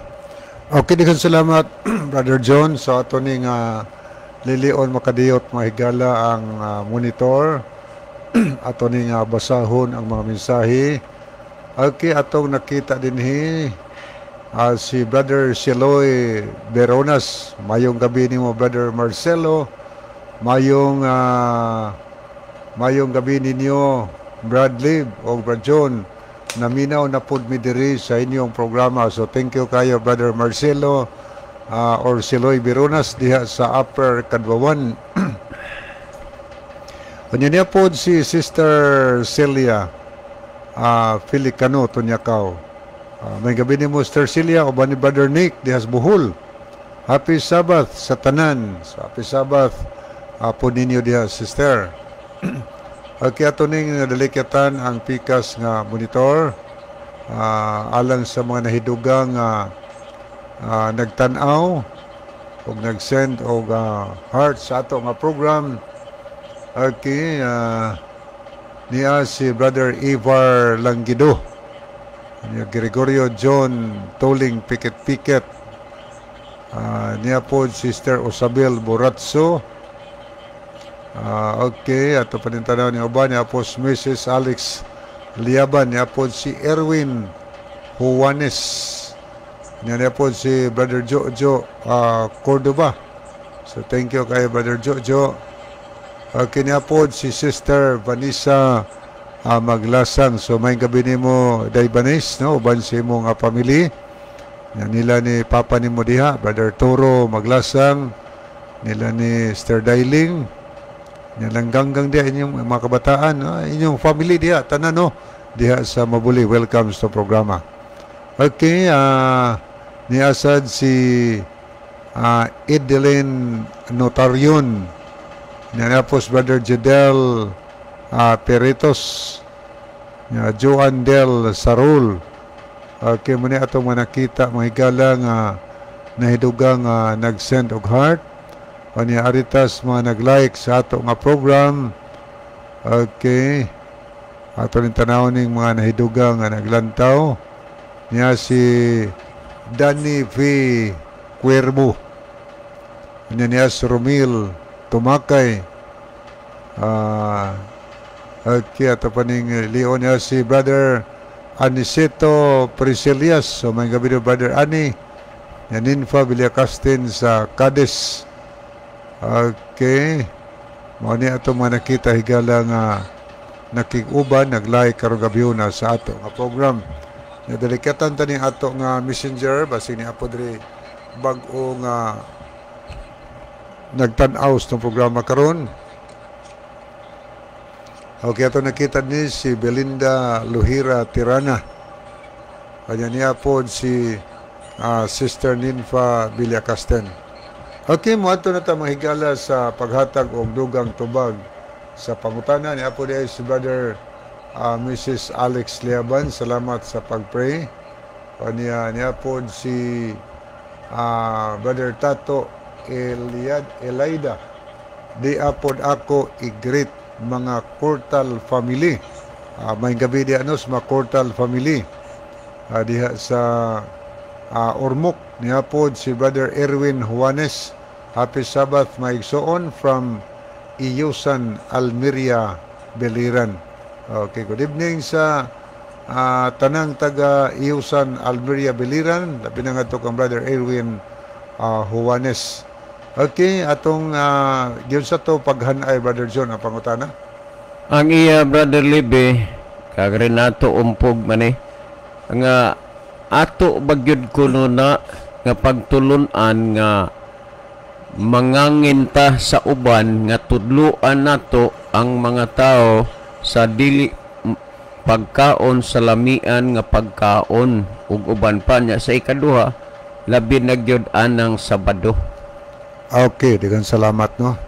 Okay, dikan salamat Brother John sa ato ning lilion makadiyot mahigala ang monitor ato ning basahon ang mga mensahe. Okay, atong nakita dinhi si Brother Siloy Beronas. Mayong gabi nimo Brother Marcelo. Mayong gabi ninyo Bradley o Brother John. Naminaw na pud mi diri sa inyong programa. So thank you kayo Brother Marcelo or Siloy Beronas diha sa Upper Kadwawan. Unya niya po si Sister Celia Filicano Tunyakaw. May gabi ni mo Sister Celia o ba ni Brother Nick dihas Bohol. Happy Sabbath sa tanan. So, happy Sabbath po ninyo diha Sister. Okay, ato ning delikatan ang pikas nga monitor alang sa mga nahidugang nagtan-aw o nag-send og heart sa ato nga program. Okay, niya si Brother Ivar Langido, niya Gregorio John Toling Piket-Piket, niya po Sister Osabel Boratso. Okay, ato pa din tanaw ni uban niya po Mrs. Alex Liaban, niya po si Erwin Juanes, niya po si Brother Jojo Cordova. So thank you kay Brother Jojo. Okay, niya po si Sister Vanessa Maglasang. So may gabi ni mo Daybanes, no? Uban si mong pamilya. Yan nila ni Papa ni mo diha, Brother Toro Maglasang, nila ni Sister Dailing. Yan lang ganggang diha inyong mga kabataan, no? Inyong family diha, tanan, no? Diha sa Mabuli. Welcome sa programa. Okay, niasad si Edeline Notarion. Nanapos Brother Jedel Peritos, Joan Del Sarul. Okay, muna atong manakita mga higala nga nahidugang nag-send og heart. O niya aritas mga nag-like sa ato nga program. Okay, ato rin tanawin ng mga nahidugang nga naglantaw. Niya si Danny V. Cuervo. Niya si Romil Tumakay. Okay, ato pa ning Leon niya si Brother Aniceto Priscilias. So may gabi do Brother Ani. Yaninfa Villacastin sa Cadiz. Okay. Mao ni ato mga nakita higala nga nakig-uban nag-like karong gabi na sa ato nga program. Nadelikatan tani ato nga messenger basig ni apo diri bag-o nga nagtan-aw sa programa karon. Okay, ato nakita ni si Belinda Luhira Tirana. Kanya niya po si Sister Ninfa Villacasten. Okay, muadto na ta mahigala sa paghatag og dugang tubag sa pangutana niya po si Brother Mrs. Alex Liaban. Salamat sa pagpray. Niya po si Brother Tato Elaida. Di apod ako i-greet mga Cortal family. May gabi di anos mga Cortal family. Diha sa Ormoc. Niya po si Brother Erwin Juanes. Happy Sabbath maigsoon from Iyusan, Almeria, Beliran. Okay, good evening sa tanang taga Iyusan, Almeria, Beliran. Labi na nga ito kang Brother Erwin Juanes. Okay, atong yun sa to paghanay, Brother John, ang pangutana. Ang iya, Brother Libby, kagarin nato umpog man ang ato bagyod ko na nga pagtulunan nga manganginta sa uban nga tudluan nato ang mga tao sa dili pagkaon sa lamian nga pagkaon ug uban pa niya sa ikaduha labi na gyud anang Sabado. Okay, daghang salamat no.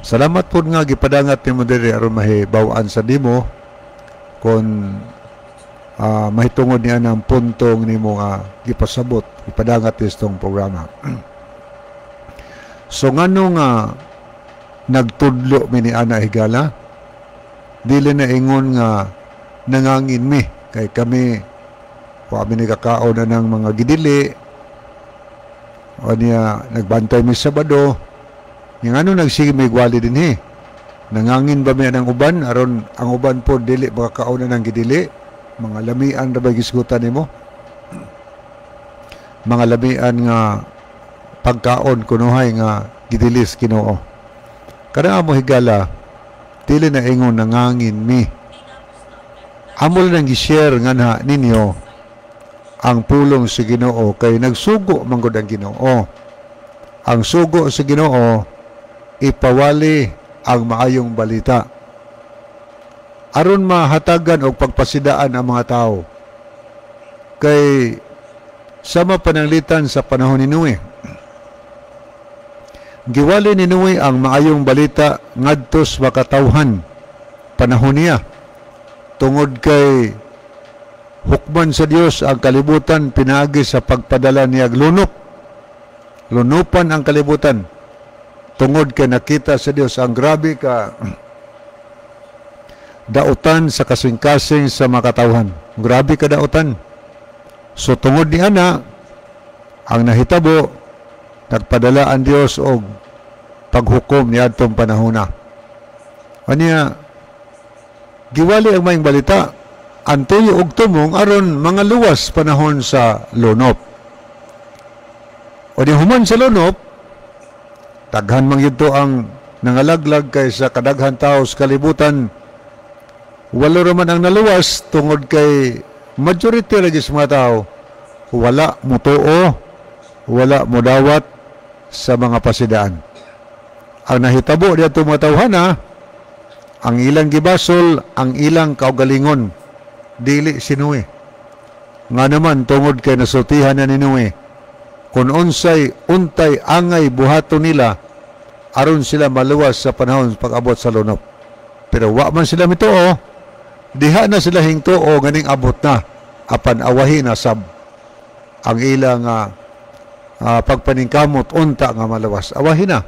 Salamat po nga gipadangat nimo diri aron mahibaw-an sa dimo kon mahitungod niya ng puntong nimo nga gipasabot ipadangat istong programa. So ngano nga nagtudlo mi ni ana higala dili na ingon nga nangangin mi kay kami ni kakaon na ng mga gidili o niya nagbantay mi Sabado yung ano nagsige may gwali din nangangin ba mi ang uban aron ang uban po dili makakaon na ng gidili mga lamian ra ba gisgutan nimo mga lamian nga pagkaon kunuhay nga gidilis Ginoo kada mo higala dili na ingon nangangin mi amol nang gi-share nga na ninyo ang pulong sa Ginoo kay nagsugo man gud ang Ginoo. Ang sugo sa Ginoo ipawali ang maayong balita aron mahatagan og pagpasidaan ang mga tao. Kay sama pananglitan sa panahon ni Noe. Giwali ni Noe ang maayong balita ngadtos makatawhan panahon niya tungod kay hukman sa Dios ang kalibutan pinaagi sa pagpadala niya lunop. Lunupan ang kalibutan tungod kay nakita sa Dios ang grabe ka dautan sa kasing-kasing sa makatawhan. Grabe ka dautan. So tungod ni ana ang nahitabo nagpadala ang Dios og paghukom niadtong panahona. Anya giwali ang maayong balita antuyo og tumong aron mga luwas panahon sa lunop. O di human sa lunop, daghan man yun ang nangalaglag kay sa kadaghan tao sa kalibutan. Walo raman ang naluwas tungod kay majority lagi sa mga tao wala mutuo, wala mudawat sa mga pasidaan. Ang nahitabo dito mga tawhana, ang ilang gibasol, ang ilang kaugalingon, dili si Noe. Nga naman tungod kay nasultihan na ni Noe kung unsay untay angay buhato nila aron sila maluwas sa panahon pag-abot sa lunop. Pero wa man sila mituo, diha na sila hingtuo ganing abot na apan awahi na sab ang ilang pagpaningkamot unta nga maluwas. Awahi na.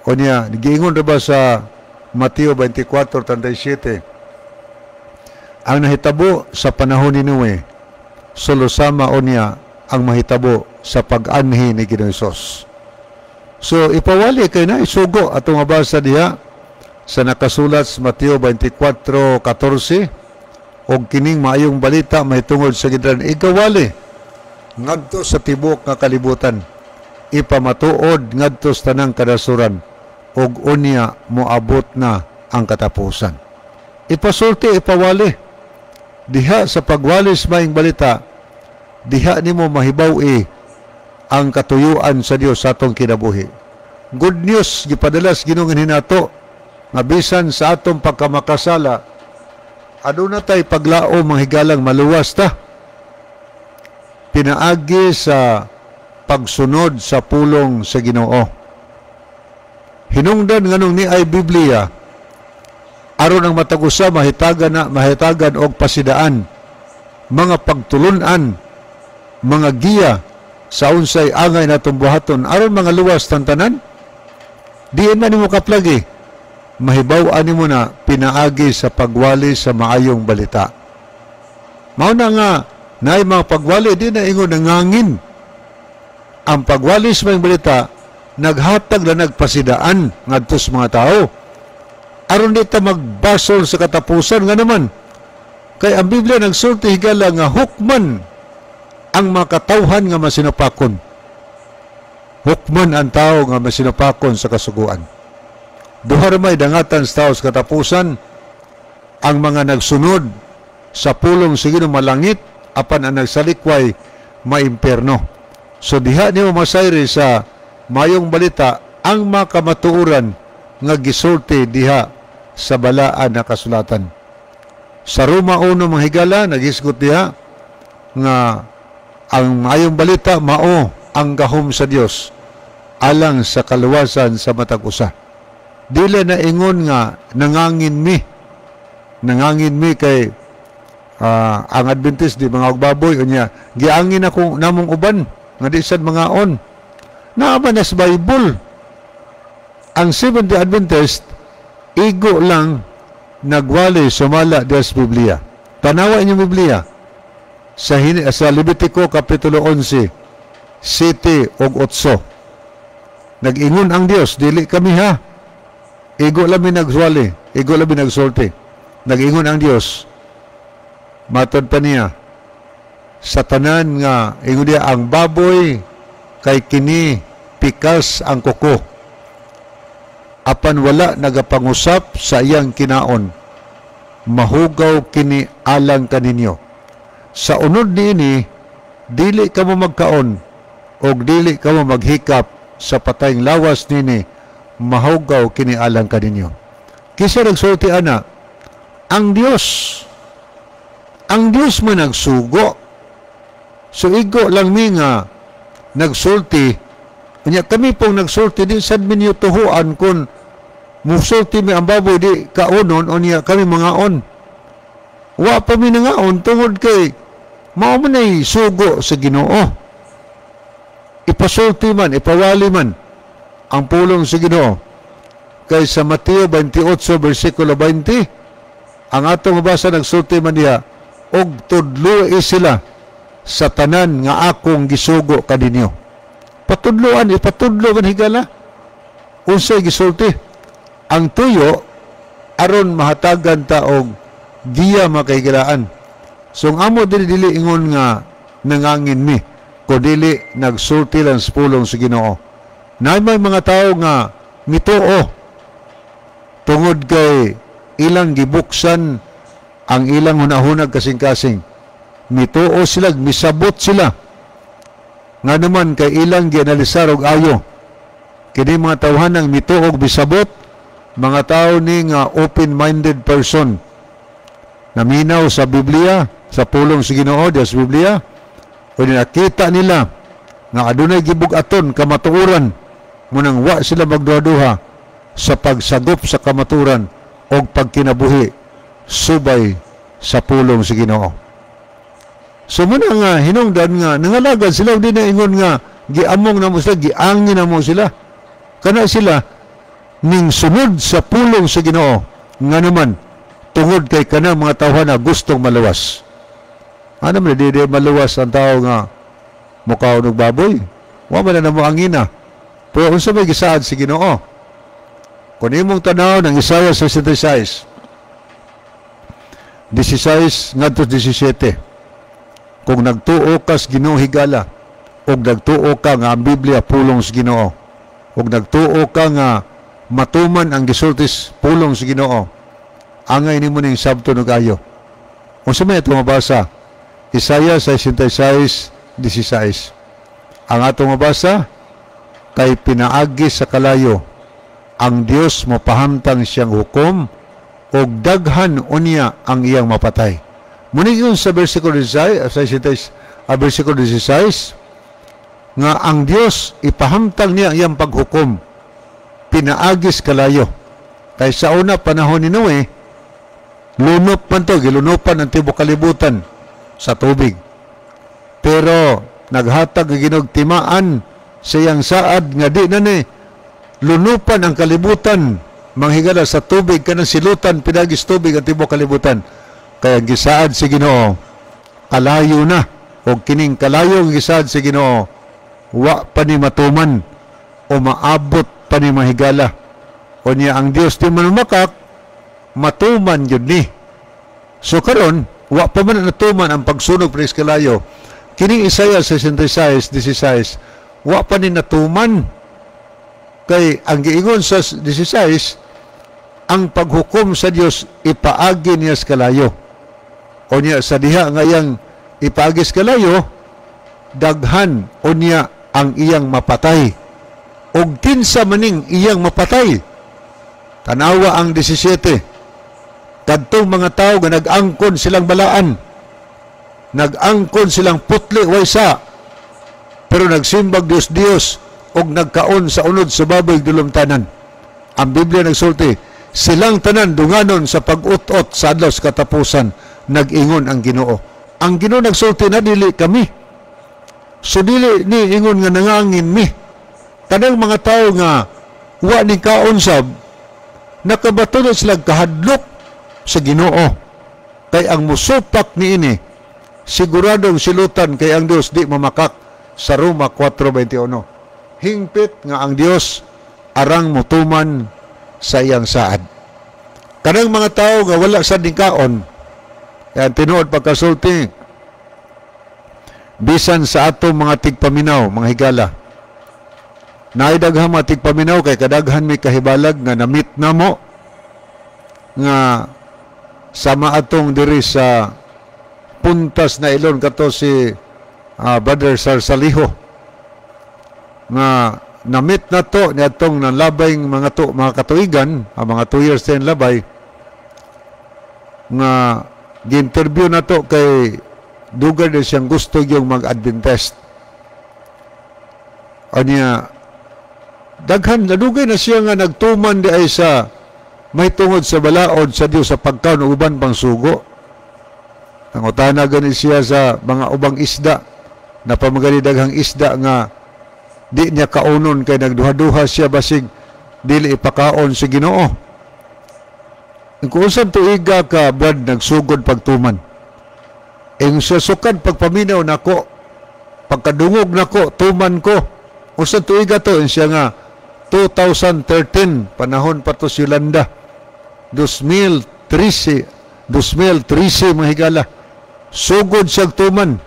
O niya, giingon ra ba sa Mateo 24:37 ang nahitabo sa panahon ni Noe, sulusama o niya ang mahitabo sa pag-anhi ni Ginoong Hesus. So, ipawali kay na isugo atong mabasa diha sa nakasulat sa Mateo 24:14 og kining maayong balita mahitungod sa gidran igawali ngadto sa tibok nga kalibutan, ipamatuod ngadto sa tanang kadasuran og unya moabot na ang katapusan. Ipasulti, ipawali diha sa pagwalis maayong balita, diha nimo mahibaw ang katuyuan sa Dios sa atong kinabuhi. Good news gipadalas Ginoong hinato nga bisan sa atong pagkamakasala aduna tay paglao mga higalang maluwas ta. Pinaagi sa pagsunod sa pulong sa Ginoo. Hinungdan nganong ni ay Biblia aron ang matag usa mahitagan og pasidaan, mga pagtulunan, mga giya sa unsay angay natong buhaton aron mga luwas tantanan. Diin man nimo kaplagi, mahibaw-an nimo na pinaagi sa pagwali sa maayong balita. Mao na nga naay mga pagwali di na ingon nangangin. Ang pagwali sa maayong balita naghatag na nagpasidaan ngadto sa mga tao aron di ta magbasol sa katapusan nga naman. Kay ang Biblia nagsulti higala nga hukman ang mga katawhan nga masinapakon. Hukman ang tao nga masinapakon sa kasuguan. Duha ra may dangatan sa tao sa katapusan ang mga nagsunod sa pulong sa Ginoo malangit apan ang nagsalikway maimperno. So diha nimo masayri sa mayong balita ang mga kamatuoran nga gisulti diha sa balaan na kasulatan. Sa Roma 1 mga higala nagisgot diha nga ang mayong balita mao ang gahom sa Dios alang sa kaluwasan sa matag usa. Dili na ingon nga nangangin mi kay ang Adventist di mga ogbaboy unya giangin ako namong uban nga di sad mga on. Naaman sa Bible. Ang Seventh-day Adventist, igo lang nagwali sumala sa Biblia. Tanawa inyong Biblia sa Levitico Kapitulo 11, 7 ug 8. Nag-ingon ang Dios, dili kami ha. Igo lang nagwali, igo lang nagsulti. Nag-ingon ang Dios. Matod pa niya, sa tanan nga, ingon niya, ang baboy kay kini pikas ang kuko. Apan wala nagapangusap sa iyang kinaon. Mahugaw kini alang kaninyo. Sa unod niini, dili ka mo magkaon o dili ka mo maghikap sa patayng lawas nini, mahugaw kini alang kaninyo. Kisa nagsulti ana, ang Dios man nagsugo. So igo lang mi nga nagsulti, kanya kami pong nagsulti, di sad minyo tuhuan kung musulti mi ang baboy di kaunon o niya kami mga on. Wa pa mi nangaon tungod kay mao man ay sugo sa Ginoo. Ipasulti man, ipawali man ang pulong sa Ginoo. Kay sa Mateo 28 versikulo 20, ang atong mabasa nagsulti man niya, og tudlo sila sa tanan nga akong gisugo kaninyo. Patudloan, ipatudlo man higala. Unsay gisulti? Ang tuyo, aron mahatagan ta og giya makahigalaan. So, ang amo dili ingon nga nangangin mi, ko dili nagsulti lang sa pulong sa Ginoo. Na may mga tao nga mituo, tungod kay ilang gibuksan ang ilang hunahunag kasing-kasing. Mituo sila, misabot sila. Nga naman kay ilang gianalisar og ayo. Kini mga tawhanang mituog bisabot, mga tao ni nga open-minded person. Naminaw sa Biblia, sa pulong sa Ginoo sa Biblia, o nakita nila nga adunay gibug-aton kamatuoran, munang wa sila magduha-duha sa pagsagop sa kamatuoran o pagkinabuhi subay sa pulong sa Ginoo. So muna nga hinungdan nga nangalagad sila, di na ingon nga giamong na mo sila, giangin na mo sila. Kana sila ning sunod sa pulong sa Ginoo nga naman tungod kay kana mga tawhan na gustong maluwas. Ano man di maluwas ang tao nga mukhaon og baboy. Wa man na mo angina. Pero unsa may gisaad si Ginoo? Kung imong tanaw ng Isaiah 66 ngadto 17, kung nagtuo ka sa Ginoo higala, o nagtuo ka nga ang Biblia pulong sa Ginoo, o nagtuo ka nga matuman ang gisultis pulong sa Ginoo, angay nimo ning sabto no kayo. Kung sa may itong mabasa, Isaiah 66:16, ang atong mabasa, kay pinaagi sa kalayo, ang Dios mapahamtang siyang hukom og daghan unya ang iyang mapatay. Muningon sa versikulo 16, versikulo 16, nga ang Dios ipahamtang niya ang iyang paghukom, pinaagis kalayo. Kay sa una panahon ni Noe, lunop man to, gilunopan ang tibok kalibutan sa tubig. Pero naghatag ang Ginoo timaan sa iyang saad nga di na ni lunupan ang kalibutan, manghigala sa tubig kanang silutan, pinagis tubig ang tibok kalibutan. Kaya gisaad si Ginoo, kalayo na, o kining kalayo ang gisaad si Ginoo, wa pa ni matuman o maabot pa ni mahigala. O niya ang Dios di manumakak, matuman yun ni. So karon, wa pa man natuman ang pagsunog sa kalayo. Kining Isaiah 66:16, wa pa ni natuman. Kay ang giingon sa 16, ang paghukom sa Dios ipaagi niya sa kalayo. O niya sa diha nga iyang ipaagi sa kalayo, daghan o niya ang iyang mapatay. Og kinsa maning iyang mapatay. Tanawa ang 17. Kadtong mga tao nga nag-angkon silang balaan. Nag-angkon silang putli waysa. Pero nagsimbag Dios og nagkaon sa unod sa baboy dulumtanan. Ang Biblia nagsulti, silang tanan dunganon sa pag-ut-ot sa adlaw sa katapusan, nag-ingon ang Ginoo. Ang Ginoo nagsulti na dili kami. So dili ni ingon nga nangangin mi. Kanang mga tao nga wa ni kaon sab, nakabatulo sila kahadlok sa Ginoo. Kay ang musupak niini, siguradong silutan kay ang Dios di mamakak sa Roma 4:21. Hingpit nga ang Dios arang mutuman sa iyang saad. Kanang mga tao nga wala sa dingkaon, yan tinuod pagkasulti, bisan sa atong mga tigpaminaw, mga higala, naidaghang mga tigpaminaw kay kadaghan may kahibalag nga namit na mo nga sama atong diri sa puntas na ilon kato si Brother Sarsaliho nga namit na to ni atong nanlabay mga katuigan, mga 2 years din labay, nga gi-interview na to kay dugar na siyang gusto yung mag-Adventist. O niya, daghan, nadugay na siya nga nagtuman di ay sa may tungod sa balaod sa Dios sa pagkaon ng uban pang sugo. Ang utana gani siya sa mga ubang isda, na pamagani daghang isda nga di niya kaunon kay nagduha-duha siya basig dili ipakaon si Ginoo. Kung saan tuiga ka, Brad, nagsugod pagtuman. Ang sasukad pagpaminaw nako, pagkadungog nako, tuman ko. Kung saan tuiga to, siya nga 2013, panahon pa to si Yolanda. 2013 mga higala. Sugod siya tuman.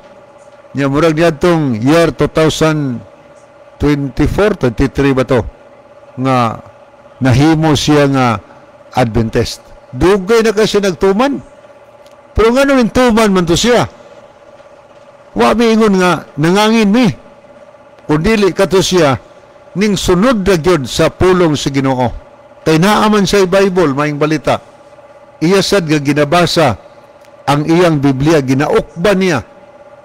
Niya murag niya itong year 2024, 23 ba to? Nga nahimo siya nga Adventist. Dugay na kasi nagtuman. Pero nga naman tuman man to siya. Wa mi ingon nga nangangin mi. Kung dili ka to siya, ning sunod na gyud sa pulong sa Ginoo. Kay naaman sa Bible, maing balita. Iya sad nga ginabasa ang iyang Biblia, ginaukba niya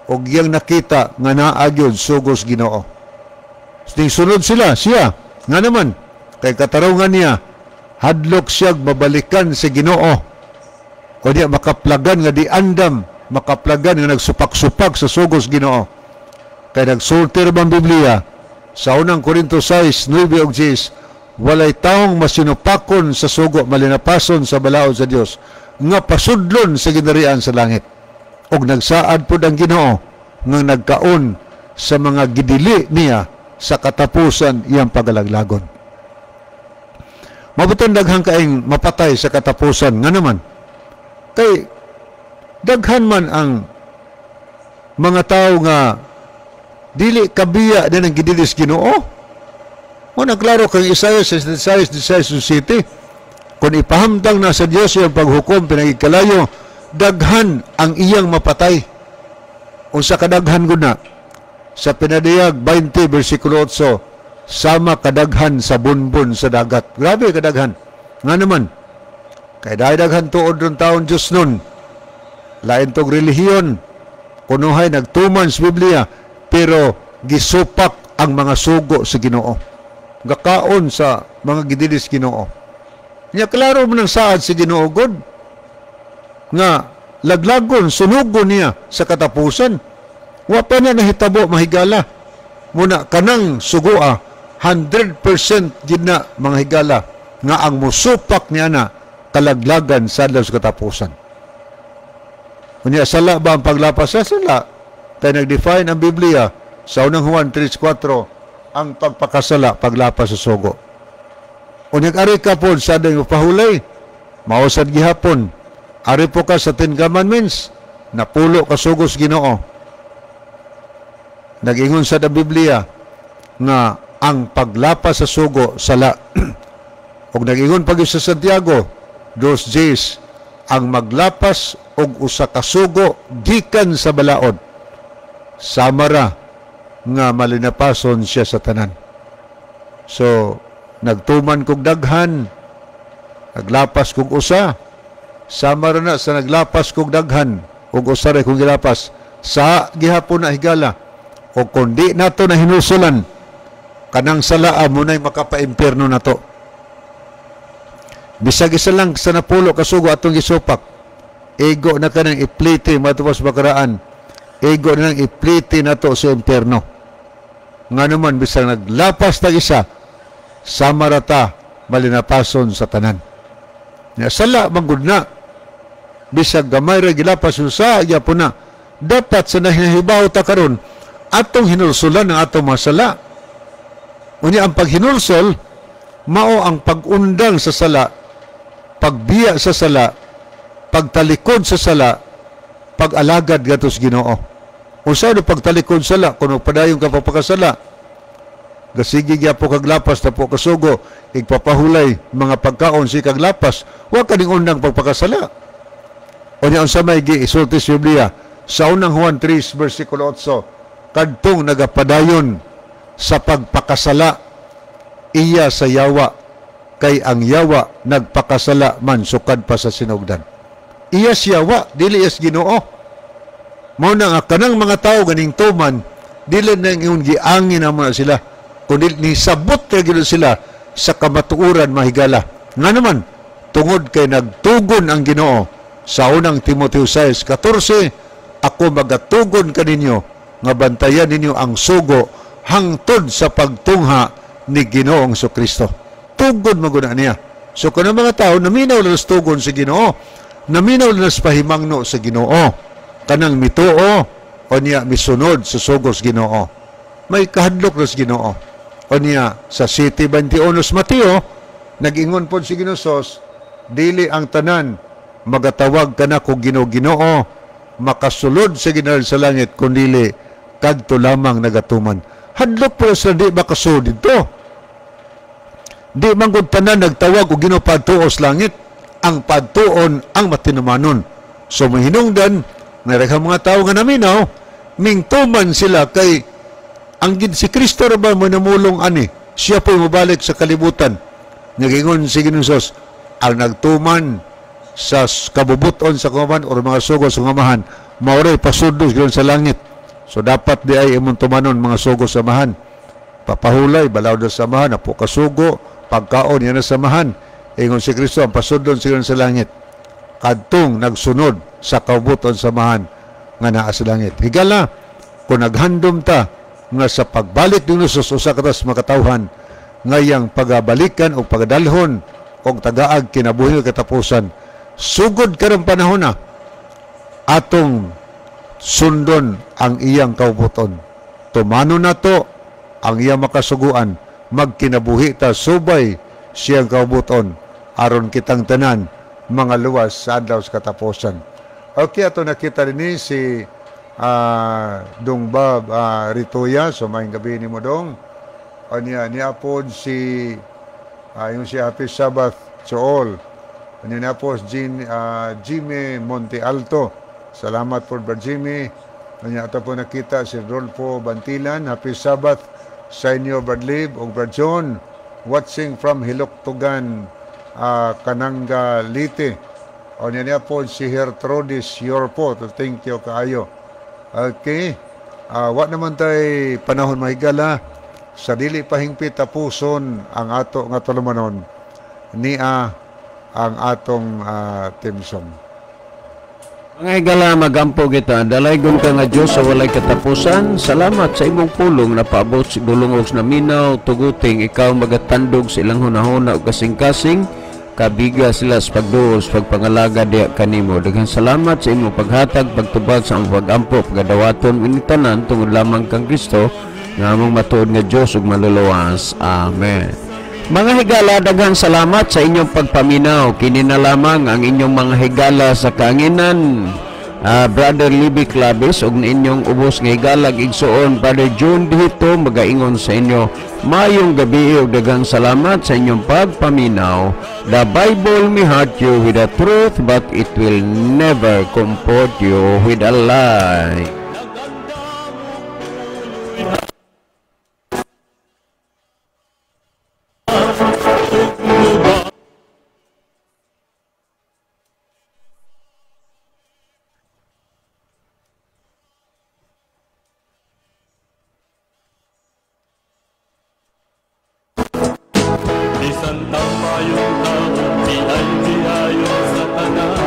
o iyang nakita nga naagyod sugos Ginoo. Ning sunod siya, nga naman, kay katarungan niya, hadlok siyag mabalikan sa Ginoo. O diya makaplagan nga di andam, makaplagan nga nagsupak-supak sa sugos Ginoo. Kay nagsulti ang Biblia sa unang Korinto 6:9 ug 10, walay taong masinupakon sa sugo malinapason sa balaod sa Dios nga pasudlon sa ginarian sa langit. Og nagsaad pud ang Ginoo nga nagkaon sa mga gidili niya sa katapusan iyang pagalaglagon. Mabuton daghang kaing mapatay sa katapusan nga naman. Kay daghan man ang mga tao nga dili kabiya din ang gidilis Ginoo. O naglaro kang Isaiah 66:17, kung ipahamtang na sa Dios iyang paghukom pinagikalayo, daghan ang iyang mapatay. Unsa kadaghan gud na? Sa Pinadiyag 20 versikulo 8, sama kadaghan sa bunbun sa dagat. Grabe kadaghan. Nga naman, Kay daghan tuod ng taon Diyos nun. Lain tong relihiyon. Kunuhay nagtuman sa Biblia, pero gisupak ang mga sugo sa Ginoo. Gakaon sa mga gidilis Ginoo. Nya klaro man ang saad si Ginoo God nga laglagon sunugon niya sa katapusan. Wa pa na nahitabo mahigala. Muna kanang sugua 100% gid na mga higala nga ang musupak niya na kalaglagan sa adlaw sa katapusan. Unya sala ba ang paglapas sa sala? Kay nag-define ang Biblia sa unang Juan 3:4 ang pagpakasala paglapas sa sugo. Unya ari ka pod sa dayong pahulay, mausad gihapon. Ari po ka sa 10 Commandments, napulo ka sugos Ginoo. Nag-ingon sa Biblia nga ang paglapas sa sugo sala. Og nag-ingon pag sa Santiago 2:10 ang maglapas og usa ka sugo gikan sa balaod samara nga malinapason siya sa tanan. So nagtuman kog daghan, naglapas kog usa, samara na sa naglapas kog daghan ug usa ra kog gilapas sa gihapon na higala. O kundi nato na hinusulan kanang salaa mo na'y makapa-impyerno nato. Bisag isa lang sa napulo kasugo atong gisupak, ego na kanang ipliti matapos bakaraan, ego na nang ipliti nato sa impyerno. Nga naman bisag naglapas tag isa, samarata malinapason sa tanan. Nya sala manggud na, bisag gamay ra gilapas sa iya po na, dapat sa nahihibaw ta karon atong hinulsulan ng atong masala. Unya ang paghinulsol mao ang pag-undang sa sala, pagbiya sa sala, pagtalikod sa sala, pag-alagad gatos Ginoo. Unsa do pagtalikod sa sala kuno padayon ka papakasala? Gasigi gyapon kag lapas na po kasugo, igpapahulay mga pagkaon si kag lapas, wa kaning undang pagpakasala. Unya unsa may giisulti sa Biblia sa unang Juan 3 versikulo 8, kadtong nagapadayon sa pagpakasala iya sa yawa, kay ang yawa nagpakasala man sukad pa sa sinugdan. Iya si yawa, dili is Ginoo. Mao na nga kanang mga tao ganing tuman, dili na ingon giangin na sila, kundi ni sabot ra gyud sila sa kamatuoran mahigala. Nga naman tungod kay nagtugon ang Ginoo sa unang Timoteo 6:14, ako magatugon kaninyo nga bantayan ninyo ang sugo hangtod sa pagtungha ni Ginoong Kristo. Tugon maguna niya. So kung ang mga tao naminaw na tugon sa Ginoo, naminaw na pahimangno sa Ginoo, kanang mituo o niya misunod sa sugos Ginoo, may kahadlok na sa Ginoo. O niya sa City 21 Mateo, nag-ingon po si Ginosos, dili ang tanan magatawag ka na kung Ginoo, makasulod sa ginal sa langit, kundili kadto lamang nagatuman. Hadlok po sa di makasulod dito. Di manggod tanan nagtawag o Ginoo padtuos langit, ang padtuon ang matinumanon. So mahinungdan na mga tao nga naminaw, mingtuman sila kay ang si Kristo ra ba mo namulong ani, siya po mabalik sa kalibutan. Nagingon si Ginoos, ang nagtuman sa kabubuton sa kumaman o mga sugo sa kumahan, mauray pasudos sa langit. So dapat di ay imong tumanon mga sugo sa mahan. Papahulay, balaw na samahan, apo kasugo, pagkaon yan na samahan. Ingon si Kristo, ang pasudon siguro sa langit. Kadtong nagsunod sa kabubuton sa mahan nga naa sa langit. Higala, kung naghandom ta nga sa pagbalik din sa usa katas makatawhan, ngayang pagabalikan o pagadalhon o tagaag kinabuhi katapusan, sugod karang panahon na atong sundon ang iyang kaubuton. Tumano na to ang iyang makasuguan, magkinabuhi ta subay siyang kaubuton, aron kitang tanan mga luwas sa adlaw sa katapusan. Okay, ato nakita rin si Dong Bob Rituya, so maing gabi ni mo Dong. O niya po si yung si Happy Sabbath to all. Niya po si Jimmy Monte Alto. Salamat po Brad Jimmy. Niya ito po nakita si Rolfo Bantilan. Happy Sabbath sa inyo Brad Lib o Brad John. Watching from Hiloktugan, Kananggalite. O niya po si Hertrodis Yorpo. Thank you kaayo. Okay. Wa naman tayo panahon mahigala. Sa dili pahingpit tapuson ang ato nga tulumanon niya ang atong team song. Mga higala, magampo kita. Dalaygon ka nga Diyos sa walay katapusan. Salamat sa imong pulong na paabot sa dulungog na minaw, tuguting ikaw magatandog sa ilang hunahuna o kasing-kasing. Kabiga sila sa pagduol sa pagpangalaga diya kanimo. Daghang salamat sa imong paghatag, pagtubag sa among pagampo, pagadawaton, initanan, tungod lamang kang Kristo, nga among matuod nga Diyos ug maluluwas. Amen. Mga higala, daghang salamat sa inyong pagpaminaw. Kini na lamang ang inyong mga higala sa kaanginan. Brother Libby Clavis ug inyong ubos nga higala igsuon Brother John dito magaingon sa inyo. Mayong gabi ug daghang salamat sa inyong pagpaminaw. The Bible may hurt you with the truth but it will never comfort you with a lie. Isang tama yung tao, di ay di ayon sa tanan.